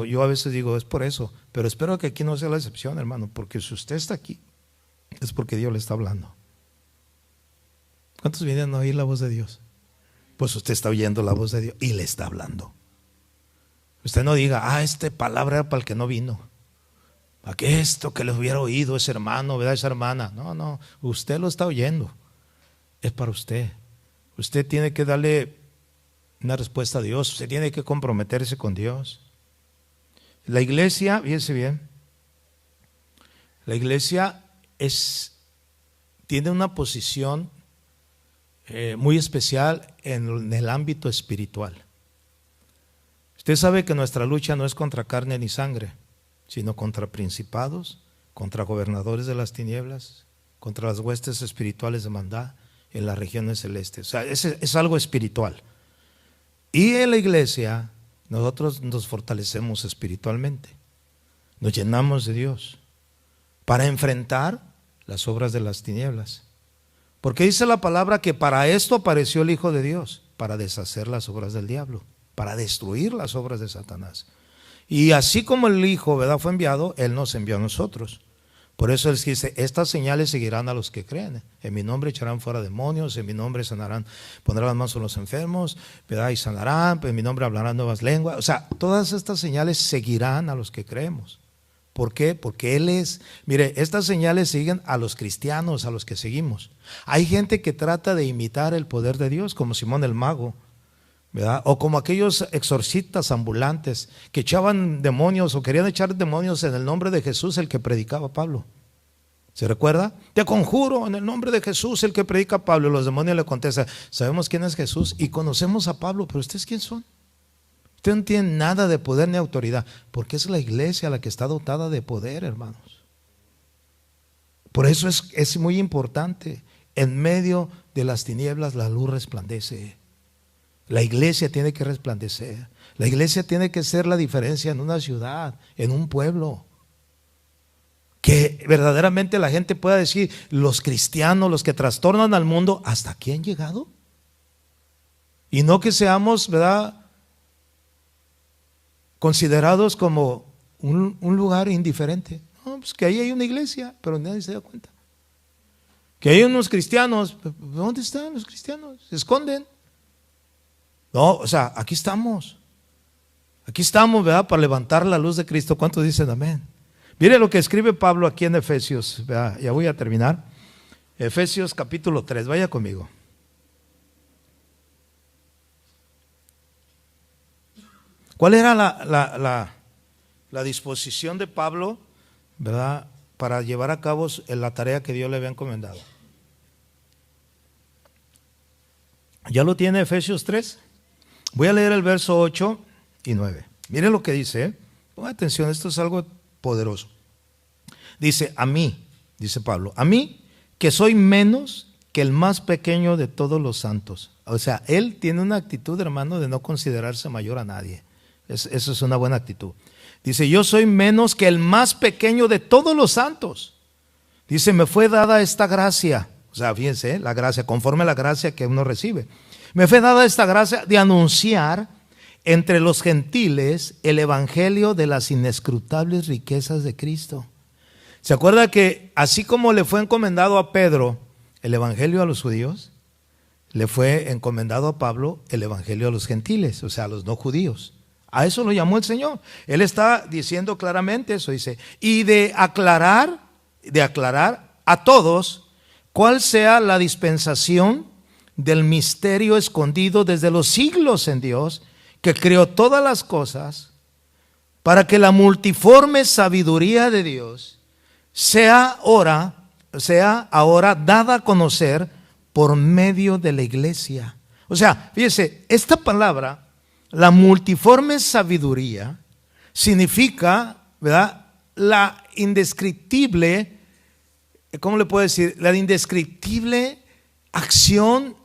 yo a veces digo, es por eso, pero espero que aquí no sea la excepción, hermano, porque si usted está aquí, es porque Dios le está hablando. ¿Cuántos vienen a oír la voz de Dios? Pues usted está oyendo la voz de Dios y le está hablando. Usted no diga, esta palabra era para el que no vino. ¿Para qué esto que le hubiera oído ese hermano, verdad, esa hermana? No, usted lo está oyendo. Es para usted. Usted tiene que darle una respuesta a Dios. Usted tiene que comprometerse con Dios. La iglesia, fíjese bien, la iglesia tiene una posición muy especial en el ámbito espiritual. Usted sabe que nuestra lucha no es contra carne ni sangre, sino contra principados, contra gobernadores de las tinieblas, contra las huestes espirituales de maldad en las regiones celestes. O sea, es algo espiritual. Y en la iglesia nosotros nos fortalecemos espiritualmente, nos llenamos de Dios para enfrentar las obras de las tinieblas. Porque dice la palabra que para esto apareció el Hijo de Dios, para deshacer las obras del diablo, para destruir las obras de Satanás. Y así como el Hijo, ¿verdad?, fue enviado, Él nos envió a nosotros. Por eso Él dice, estas señales seguirán a los que creen. En mi nombre echarán fuera demonios, en mi nombre sanarán, pondrán las manos a los enfermos, ¿verdad?, y sanarán, en mi nombre hablarán nuevas lenguas. O sea, todas estas señales seguirán a los que creemos. ¿Por qué? Porque Él es, mire, estas señales siguen a los cristianos, a los que seguimos. Hay gente que trata de imitar el poder de Dios, como Simón el Mago, ¿verdad? O como aquellos exorcistas ambulantes que echaban demonios o querían echar demonios en el nombre de Jesús, el que predicaba Pablo. ¿Se recuerda? Te conjuro en el nombre de Jesús, el que predica Pablo. Y los demonios le contestan, sabemos quién es Jesús y conocemos a Pablo, pero ¿ustedes quién son? Usted no tiene nada de poder ni autoridad, porque es la iglesia la que está dotada de poder, hermanos. Por eso es muy importante. En medio de las tinieblas la luz resplandece. La iglesia tiene que resplandecer. La iglesia tiene que ser la diferencia en una ciudad, en un pueblo. Que verdaderamente la gente pueda decir, los cristianos, los que trastornan al mundo, ¿hasta aquí han llegado? Y no que seamos, ¿verdad?, considerados como un lugar indiferente. No, pues que ahí hay una iglesia, pero nadie se da cuenta. Que hay unos cristianos, ¿dónde están los cristianos? Se esconden. No, o sea, aquí estamos, ¿verdad?, para levantar la luz de Cristo. ¿Cuántos dicen amén? Mire lo que escribe Pablo aquí en Efesios, ¿verdad? Ya voy a terminar. Efesios capítulo 3, vaya conmigo. ¿Cuál era la disposición de Pablo, ¿verdad?, para llevar a cabo la tarea que Dios le había encomendado? ¿Ya lo tiene Efesios 3? Voy a leer el verso 8 y 9. Miren lo que dice, ¿eh? Ponga atención, esto es algo poderoso. Dice, a mí, dice Pablo, a mí que soy menos que el más pequeño de todos los santos. O sea, él tiene una actitud, hermano, de no considerarse mayor a nadie. Eso es una buena actitud. Dice, yo soy menos que el más pequeño de todos los santos. Dice, me fue dada esta gracia. O sea, fíjense, la gracia, conforme a la gracia que uno recibe. Me fue dada esta gracia de anunciar entre los gentiles el evangelio de las inescrutables riquezas de Cristo. ¿Se acuerda que así como le fue encomendado a Pedro el evangelio a los judíos, le fue encomendado a Pablo el evangelio a los gentiles, o sea, a los no judíos? A eso lo llamó el Señor. Él está diciendo claramente eso, dice, y de aclarar a todos cuál sea la dispensación del misterio escondido desde los siglos en Dios, que creó todas las cosas, para que la multiforme sabiduría de Dios sea ahora dada a conocer por medio de la iglesia. O sea, fíjese, esta palabra, la multiforme sabiduría, significa, ¿verdad?, la indescriptible, ¿cómo le puedo decir? La indescriptible acción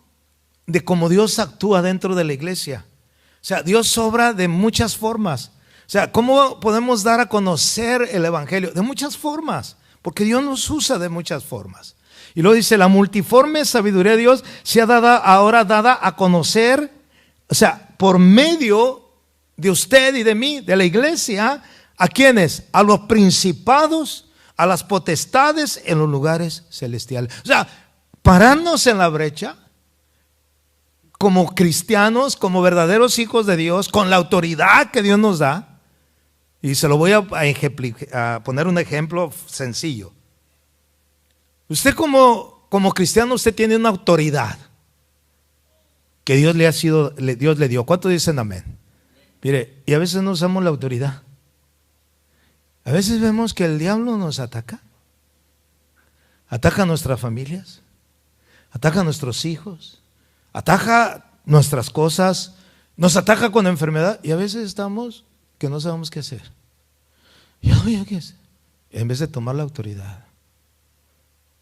de cómo Dios actúa dentro de la iglesia. O sea, Dios obra de muchas formas. O sea, ¿cómo podemos dar a conocer el evangelio? De muchas formas, porque Dios nos usa de muchas formas. Y luego dice, la multiforme sabiduría de Dios se ha ahora dada a conocer, o sea, por medio de usted y de mí, de la iglesia, ¿a quiénes? A los principados, a las potestades en los lugares celestiales. O sea, pararnos en la brecha como cristianos, como verdaderos hijos de Dios, con la autoridad que Dios nos da. Y se lo voy a poner un ejemplo sencillo. Usted como cristiano, usted tiene una autoridad que Dios le dio. ¿Cuántos dicen amén? Mire, y a veces no usamos la autoridad. A veces vemos que el diablo nos ataca. Ataca a nuestras familias, ataca a nuestros hijos, ataca nuestras cosas, nos ataca con enfermedad, y a veces estamos que no sabemos qué hacer. ¿Qué hacer? En vez de tomar la autoridad,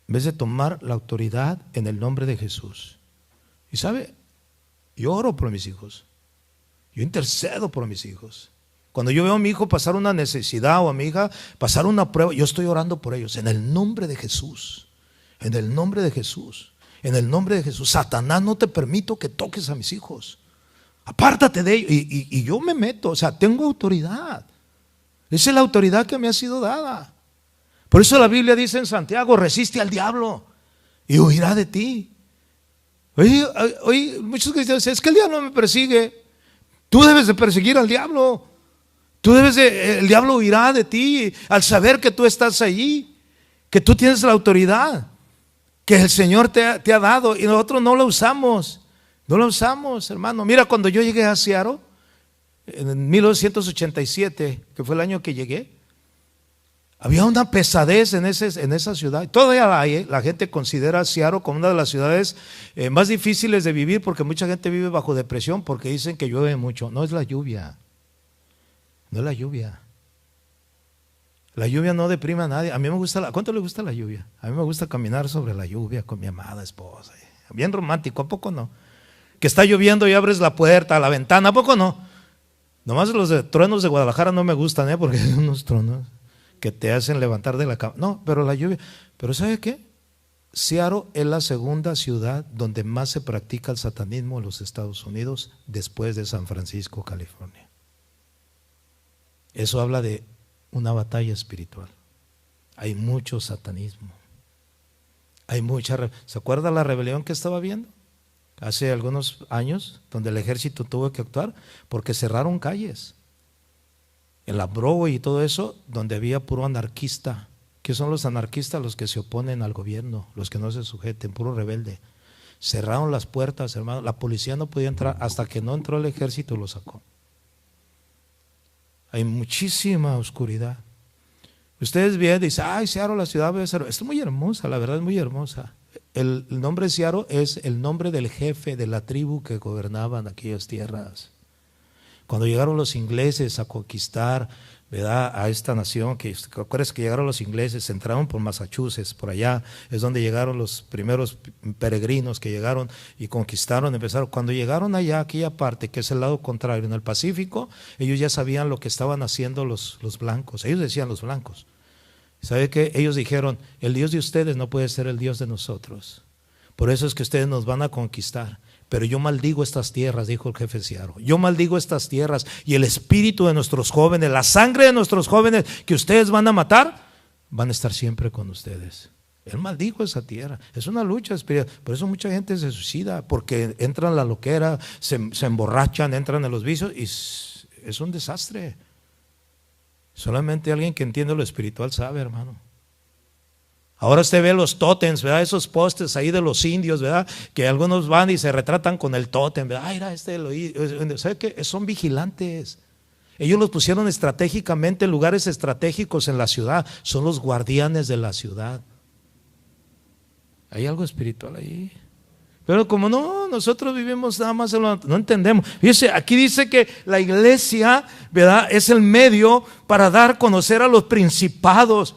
en vez de tomar la autoridad en el nombre de Jesús. Y sabe, yo oro por mis hijos. Yo intercedo por mis hijos. Cuando yo veo a mi hijo pasar una necesidad o a mi hija pasar una prueba, yo estoy orando por ellos en el nombre de Jesús. En el nombre de Jesús. En el nombre de Jesús. Satanás, no te permito que toques a mis hijos. Apártate de ellos. Y yo me meto, o sea, tengo autoridad. Esa es la autoridad que me ha sido dada. Por eso la Biblia dice en Santiago: resiste al diablo y huirá de ti. Oye, muchos cristianos dicen: es que el diablo me persigue. Tú debes de perseguir al diablo. El diablo huirá de ti al saber que tú estás allí, que tú tienes la autoridad que el Señor te ha dado, y nosotros no la usamos. No la usamos, hermano. Mira, cuando yo llegué a Seattle en 1987, que fue el año que llegué, había una pesadez en esa ciudad. Todavía la hay, la gente considera Seattle como una de las ciudades más difíciles de vivir, porque mucha gente vive bajo depresión porque dicen que llueve mucho. No es la lluvia. No es la lluvia. La lluvia no deprime a nadie. A mí me gusta. ¿Cuánto le gusta la lluvia? A mí me gusta caminar sobre la lluvia con mi amada esposa. Bien romántico, ¿a poco no? Que está lloviendo y abres la puerta, la ventana, ¿a poco no? Nomás los truenos de Guadalajara no me gustan, porque hay unos truenos que te hacen levantar de la cama. No, pero la lluvia. Pero ¿sabe qué? Seattle es la segunda ciudad donde más se practica el satanismo en los Estados Unidos, después de San Francisco, California. Eso habla de una batalla espiritual. Hay mucho satanismo. Hay mucha. ¿Se acuerda la rebelión que estaba viendo hace algunos años, donde el ejército tuvo que actuar porque cerraron calles en la Broadway y todo eso, donde había puro anarquista? ¿Qué son los anarquistas? Los que se oponen al gobierno, los que no se sujeten, puro rebelde. Cerraron las puertas, hermano. La policía no podía entrar hasta que no entró el ejército y lo sacó. Hay muchísima oscuridad. Ustedes bien dicen: ay, Seattle, la ciudad debe ser. Es muy hermosa, la verdad es muy hermosa. El nombre de Seattle es el nombre del jefe de la tribu que gobernaban aquellas tierras. Cuando llegaron los ingleses a conquistar, ¿verdad?, a esta nación, que acuérdense que llegaron los ingleses, entraron por Massachusetts, por allá es donde llegaron los primeros peregrinos que llegaron y conquistaron, empezaron. Cuando llegaron allá, aquella parte que es el lado contrario, en el Pacífico, ellos ya sabían lo que estaban haciendo los blancos. Ellos decían los blancos. ¿Sabe qué? Ellos dijeron: el Dios de ustedes no puede ser el Dios de nosotros. Por eso es que ustedes nos van a conquistar. Pero yo maldigo estas tierras, dijo el jefe Seattle. Yo maldigo estas tierras y el espíritu de nuestros jóvenes, la sangre de nuestros jóvenes que ustedes van a matar, van a estar siempre con ustedes. Él maldijo esa tierra. Es una lucha espiritual. Por eso mucha gente se suicida, porque entran en la loquera, se emborrachan, entran en los vicios y es un desastre. Solamente alguien que entiende lo espiritual sabe, hermano. Ahora usted ve los tótems, ¿verdad? Esos postes ahí de los indios, ¿verdad? Que algunos van y se retratan con el tótem, ¿verdad? Ay, mira, ¿sabe qué? Son vigilantes. Ellos los pusieron estratégicamente en lugares estratégicos en la ciudad. Son los guardianes de la ciudad. Hay algo espiritual ahí. Pero como no, nosotros vivimos nada más no entendemos. Fíjese, aquí dice que la iglesia, ¿verdad?, es el medio para dar a conocer a los principados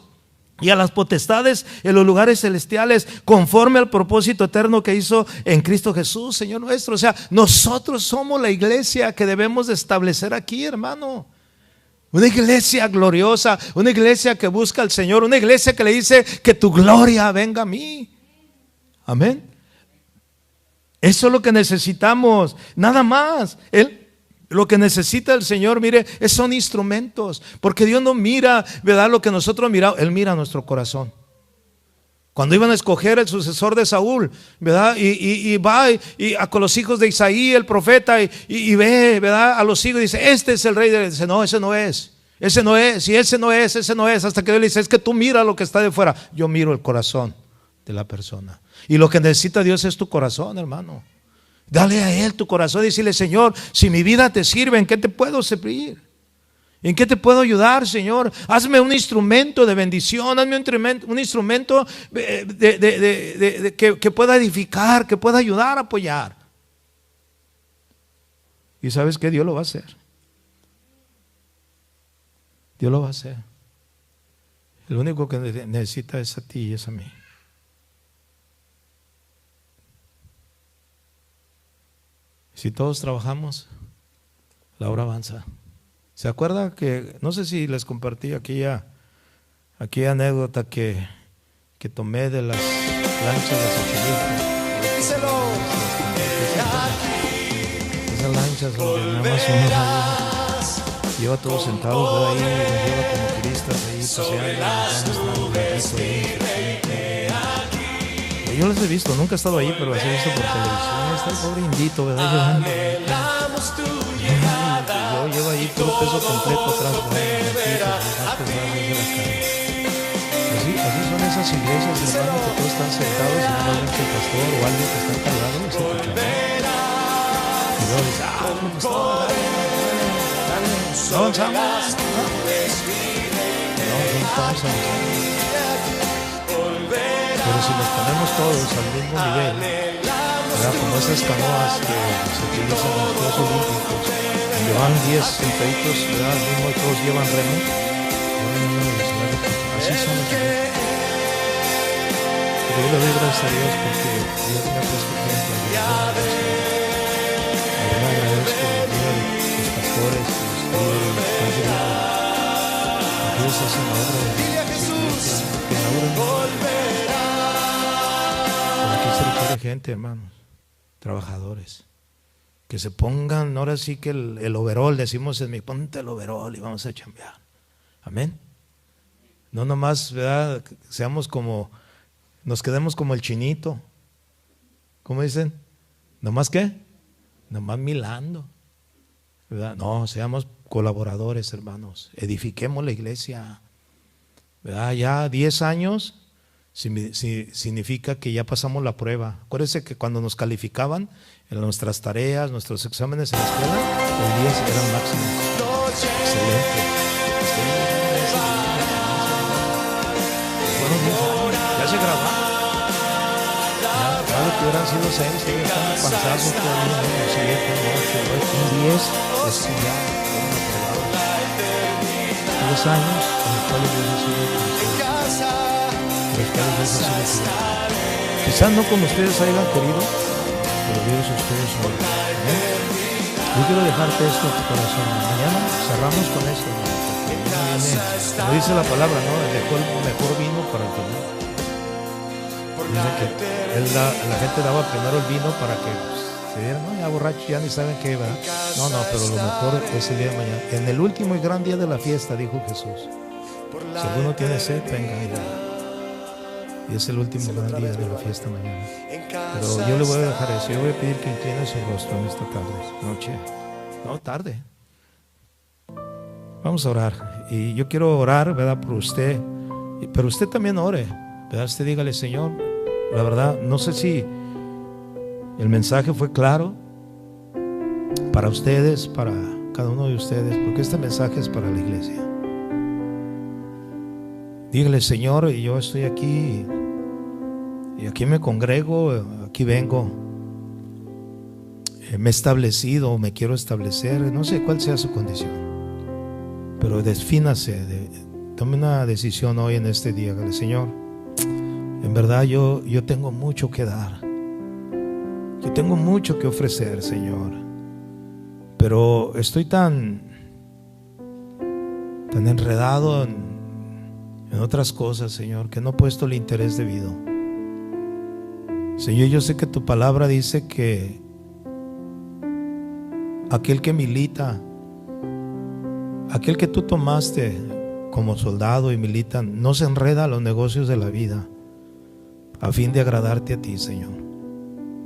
y a las potestades en los lugares celestiales, conforme al propósito eterno que hizo en Cristo Jesús, Señor nuestro. O sea, nosotros somos la iglesia que debemos de establecer aquí, hermano. Una iglesia gloriosa, una iglesia que busca al Señor, una iglesia que le dice: que tu gloria venga a mí. Amén. Eso es lo que necesitamos, nada más. Lo que necesita el Señor, mire, son instrumentos, porque Dios no mira, ¿verdad?, lo que nosotros miramos. Él mira nuestro corazón. Cuando iban a escoger el sucesor de Saúl, ¿verdad?, y va con los hijos de Isaí, el profeta, y ve, ¿verdad?, a los hijos y dice: este es el rey. Dice: no, ese no es. Ese no es, y ese no es, hasta que Dios le dice: es que tú mira lo que está de fuera. Yo miro el corazón de la persona. Y lo que necesita Dios es tu corazón, hermano. Dale a Él tu corazón y decirle: Señor, si mi vida te sirve, ¿en qué te puedo servir? ¿En qué te puedo ayudar, Señor? Hazme un instrumento de bendición, hazme un instrumento que pueda edificar, que pueda ayudar, apoyar. ¿Y sabes qué? Dios lo va a hacer. Dios lo va a hacer. El único que necesita es a ti y es a mí. Si todos trabajamos, Laura avanza. ¿Se acuerda que, no sé si les compartí aquella anécdota que tomé de las lanchas de Xochimilco? Esas lanchas donde nada más uno lleva a todos sentados, ¿verdad? Ahí nos lleva como turistas ahí paseando. Yo los he visto, nunca he estado ahí, pero las he visto por televisión. Está el pobre indito, ¿verdad? Llevando. Yo llevo ahí puro peso completo atrás, así son esas iglesias, hermano, que todos están sentados y no hay el pastor o alguien que está encargado, y luego dice, no avanzamos, pero si nos ponemos todos al mismo nivel, ¿verdad? Como esas canoas que se utilizan en los Juegos Olímpicos, donde van 10 sentaditos, ¿verdad? Al mismo, todos llevan remo. Así son los iglesias. Pero yo le doy gracias a Dios porque Dios me ha puesto ejemplo. Agradezco la vida de los pastores, de los líderes, de los que Dios hace la obra de Dios, que la obra no. Aquí se requiere gente, hermanos, trabajadores, que se pongan, ahora sí que el overol, decimos en mi, ponte el overol y vamos a chambear. Amén. No nomás, ¿verdad? Seamos como, nos quedemos como el chinito. ¿Cómo dicen? ¿Nomás qué? Nomás milando, ¿verdad? No, seamos colaboradores, hermanos. Edifiquemos la iglesia, ¿verdad? Ya 10 años significa que ya pasamos la prueba. Acuérdense que cuando nos calificaban en nuestras tareas, nuestros exámenes en la escuela, los 10 eran máximos. Excelente. Bueno, ya se grabaron. Claro que hubieran sido 6, ya están panzazos todavía, 7, 8, un 10, es ya fueron aprobados. 10 años en los cuales Dios ha sido con ustedes. Quizás no como ustedes hayan querido, pero Dios ustedes son. Yo quiero dejarte esto a tu corazón. Mañana cerramos con esto, como dice la palabra, ¿no? Dejó el mejor vino para el final. Dice que la gente daba primero el vino para que se dieran, no, ya borrachos, ya ni saben qué, ¿verdad? No, pero lo mejor es el día de mañana. En el último y gran día de la fiesta, dijo Jesús, si alguno tiene sed, venga y beba. Y es el último gran día de la fiesta mañana. Pero yo le voy a dejar eso. Yo voy a pedir que incline su rostro en esta tarde. Vamos a orar. Y yo quiero orar, ¿verdad? Por usted. Pero usted también ore, ¿verdad? Usted dígale, Señor, la verdad, no sé si el mensaje fue claro para ustedes, para cada uno de ustedes, porque este mensaje es para la iglesia. Dígale, Señor, yo estoy aquí y aquí me congrego, aquí vengo, me he establecido, me quiero establecer, no sé cuál sea su condición, pero defínase, tome una decisión hoy en este día. Dígale, Señor, en verdad yo tengo mucho que dar, yo tengo mucho que ofrecer, Señor, pero estoy tan enredado en otras cosas, Señor, que no he puesto el interés debido. Señor, yo sé que tu palabra dice que aquel que milita, aquel que tú tomaste como soldado y milita, no se enreda a los negocios de la vida a fin de agradarte a ti, Señor,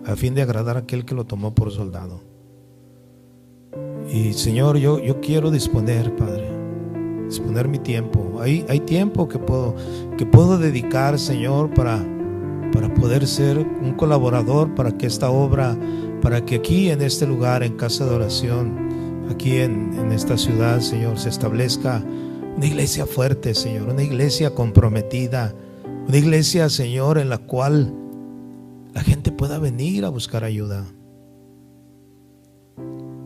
a fin de agradar a aquel que lo tomó por soldado. Y Señor, yo quiero disponer, Padre, disponer mi tiempo. Hay tiempo que puedo dedicar, Señor, para poder ser un colaborador para que esta obra, para que aquí en este lugar, en casa de oración, aquí en esta ciudad, Señor, se establezca una iglesia fuerte, Señor, una iglesia comprometida, una iglesia, Señor, en la cual la gente pueda venir a buscar ayuda.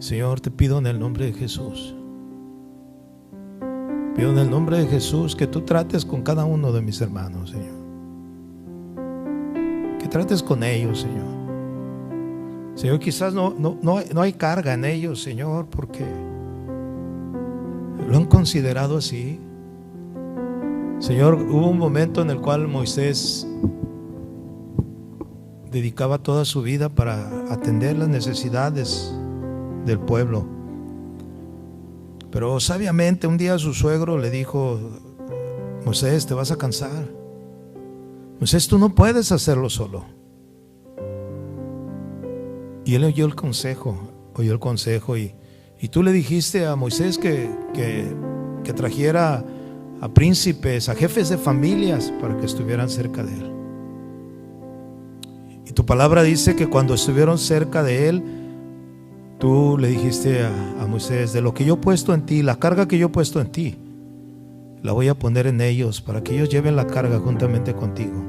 Señor, te pido en el nombre de Jesús, pido en el nombre de Jesús que tú trates con cada uno de mis hermanos, Señor, que trates con ellos, Señor. Señor, quizás no hay carga en ellos, Señor, porque ¿Lo han considerado así? Señor, hubo un momento en el cual Moisés dedicaba toda su vida para atender las necesidades del pueblo. Pero sabiamente un día su suegro le dijo: Moisés, te vas a cansar. Moisés, tú no puedes hacerlo solo. Y él oyó el consejo y tú le dijiste a Moisés que trajera a príncipes, a jefes de familias para que estuvieran cerca de él. Y tu palabra dice que cuando estuvieron cerca de él, tú le dijiste a Moisés: de lo que yo he puesto en ti, la carga que yo he puesto en ti, la voy a poner en ellos para que ellos lleven la carga juntamente contigo.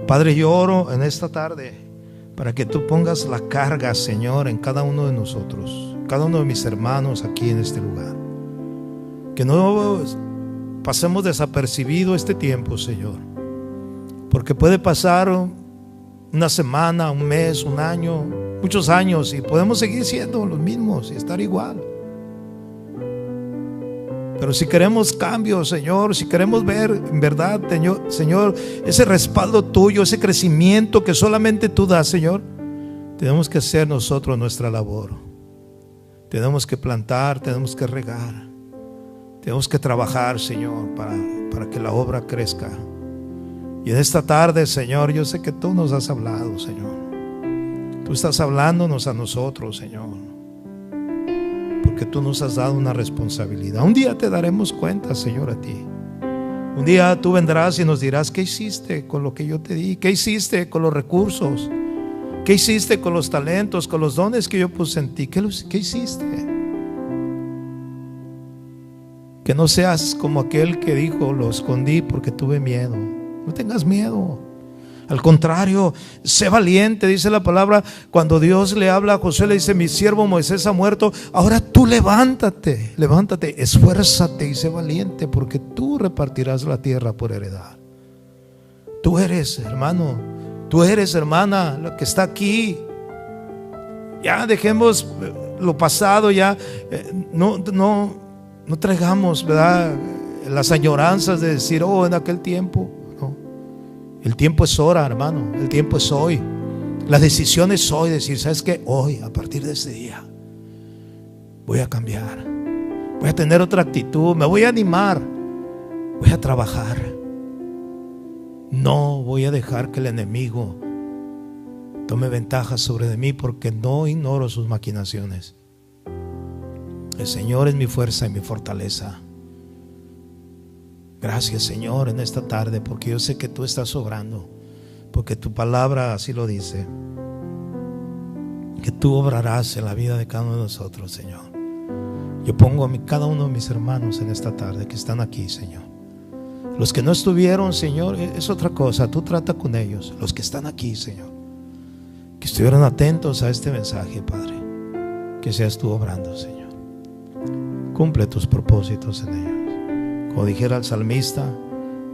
Padre, yo oro en esta tarde para que tú pongas la carga, Señor, en cada uno de nosotros, cada uno de mis hermanos aquí en este lugar. Que no pasemos desapercibido este tiempo, Señor, porque puede pasar una semana, un mes, un año, muchos años, y podemos seguir siendo los mismos y estar igual. Pero si queremos cambio, Señor, si queremos ver en verdad, Señor, ese respaldo tuyo, ese crecimiento que solamente tú das, Señor, tenemos que hacer nosotros nuestra labor. Tenemos que plantar, tenemos que regar, tenemos que trabajar, Señor, para que la obra crezca. Y en esta tarde, Señor, yo sé que tú nos has hablado, Señor. Tú estás hablándonos a nosotros, Señor, porque tú nos has dado una responsabilidad. Un día te daremos cuenta, Señor, a ti. Un día tú vendrás y nos dirás: ¿qué hiciste con lo que yo te di? ¿Qué hiciste con los recursos? ¿Qué hiciste con los talentos, con los dones que yo puse en ti? ¿Qué hiciste? Que no seas como aquel que dijo: lo escondí porque tuve miedo. No tengas miedo. Al contrario, sé valiente, dice la palabra. Cuando Dios le habla a Josué, le dice: mi siervo Moisés ha muerto, ahora tú levántate, esfuérzate y sé valiente, porque tú repartirás la tierra por heredad. Tú eres, hermano, tú eres, hermana, la que está aquí. Ya dejemos lo pasado, ya no traigamos, ¿verdad?, las añoranzas de decir: oh, en aquel tiempo. El tiempo es ahora, hermano. El tiempo es hoy. La decisión es hoy. Decir: ¿sabes qué? Hoy, a partir de este día, voy a cambiar. Voy a tener otra actitud. Me voy a animar. Voy a trabajar. No voy a dejar que el enemigo tome ventaja sobre de mí, porque no ignoro sus maquinaciones. El Señor es mi fuerza y mi fortaleza. Gracias, Señor, en esta tarde, porque yo sé que tú estás obrando, porque tu palabra así lo dice, que tú obrarás en la vida de cada uno de nosotros, Señor. Yo pongo a cada uno de mis hermanos en esta tarde que están aquí, Señor. Los que no estuvieron, Señor, es otra cosa. Tú trata con ellos. Los que están aquí, Señor, que estuvieron atentos a este mensaje, Padre, que seas tú obrando, Señor. Cumple tus propósitos en ellos. Como dijera el salmista: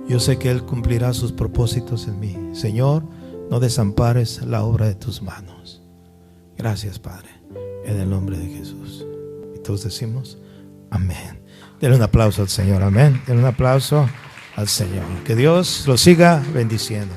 yo sé que Él cumplirá sus propósitos en mí. Señor, no desampares la obra de tus manos. Gracias, Padre, en el nombre de Jesús. Y todos decimos amén. Denle un aplauso al Señor, amén. Denle un aplauso al Señor. Que Dios lo siga bendiciendo.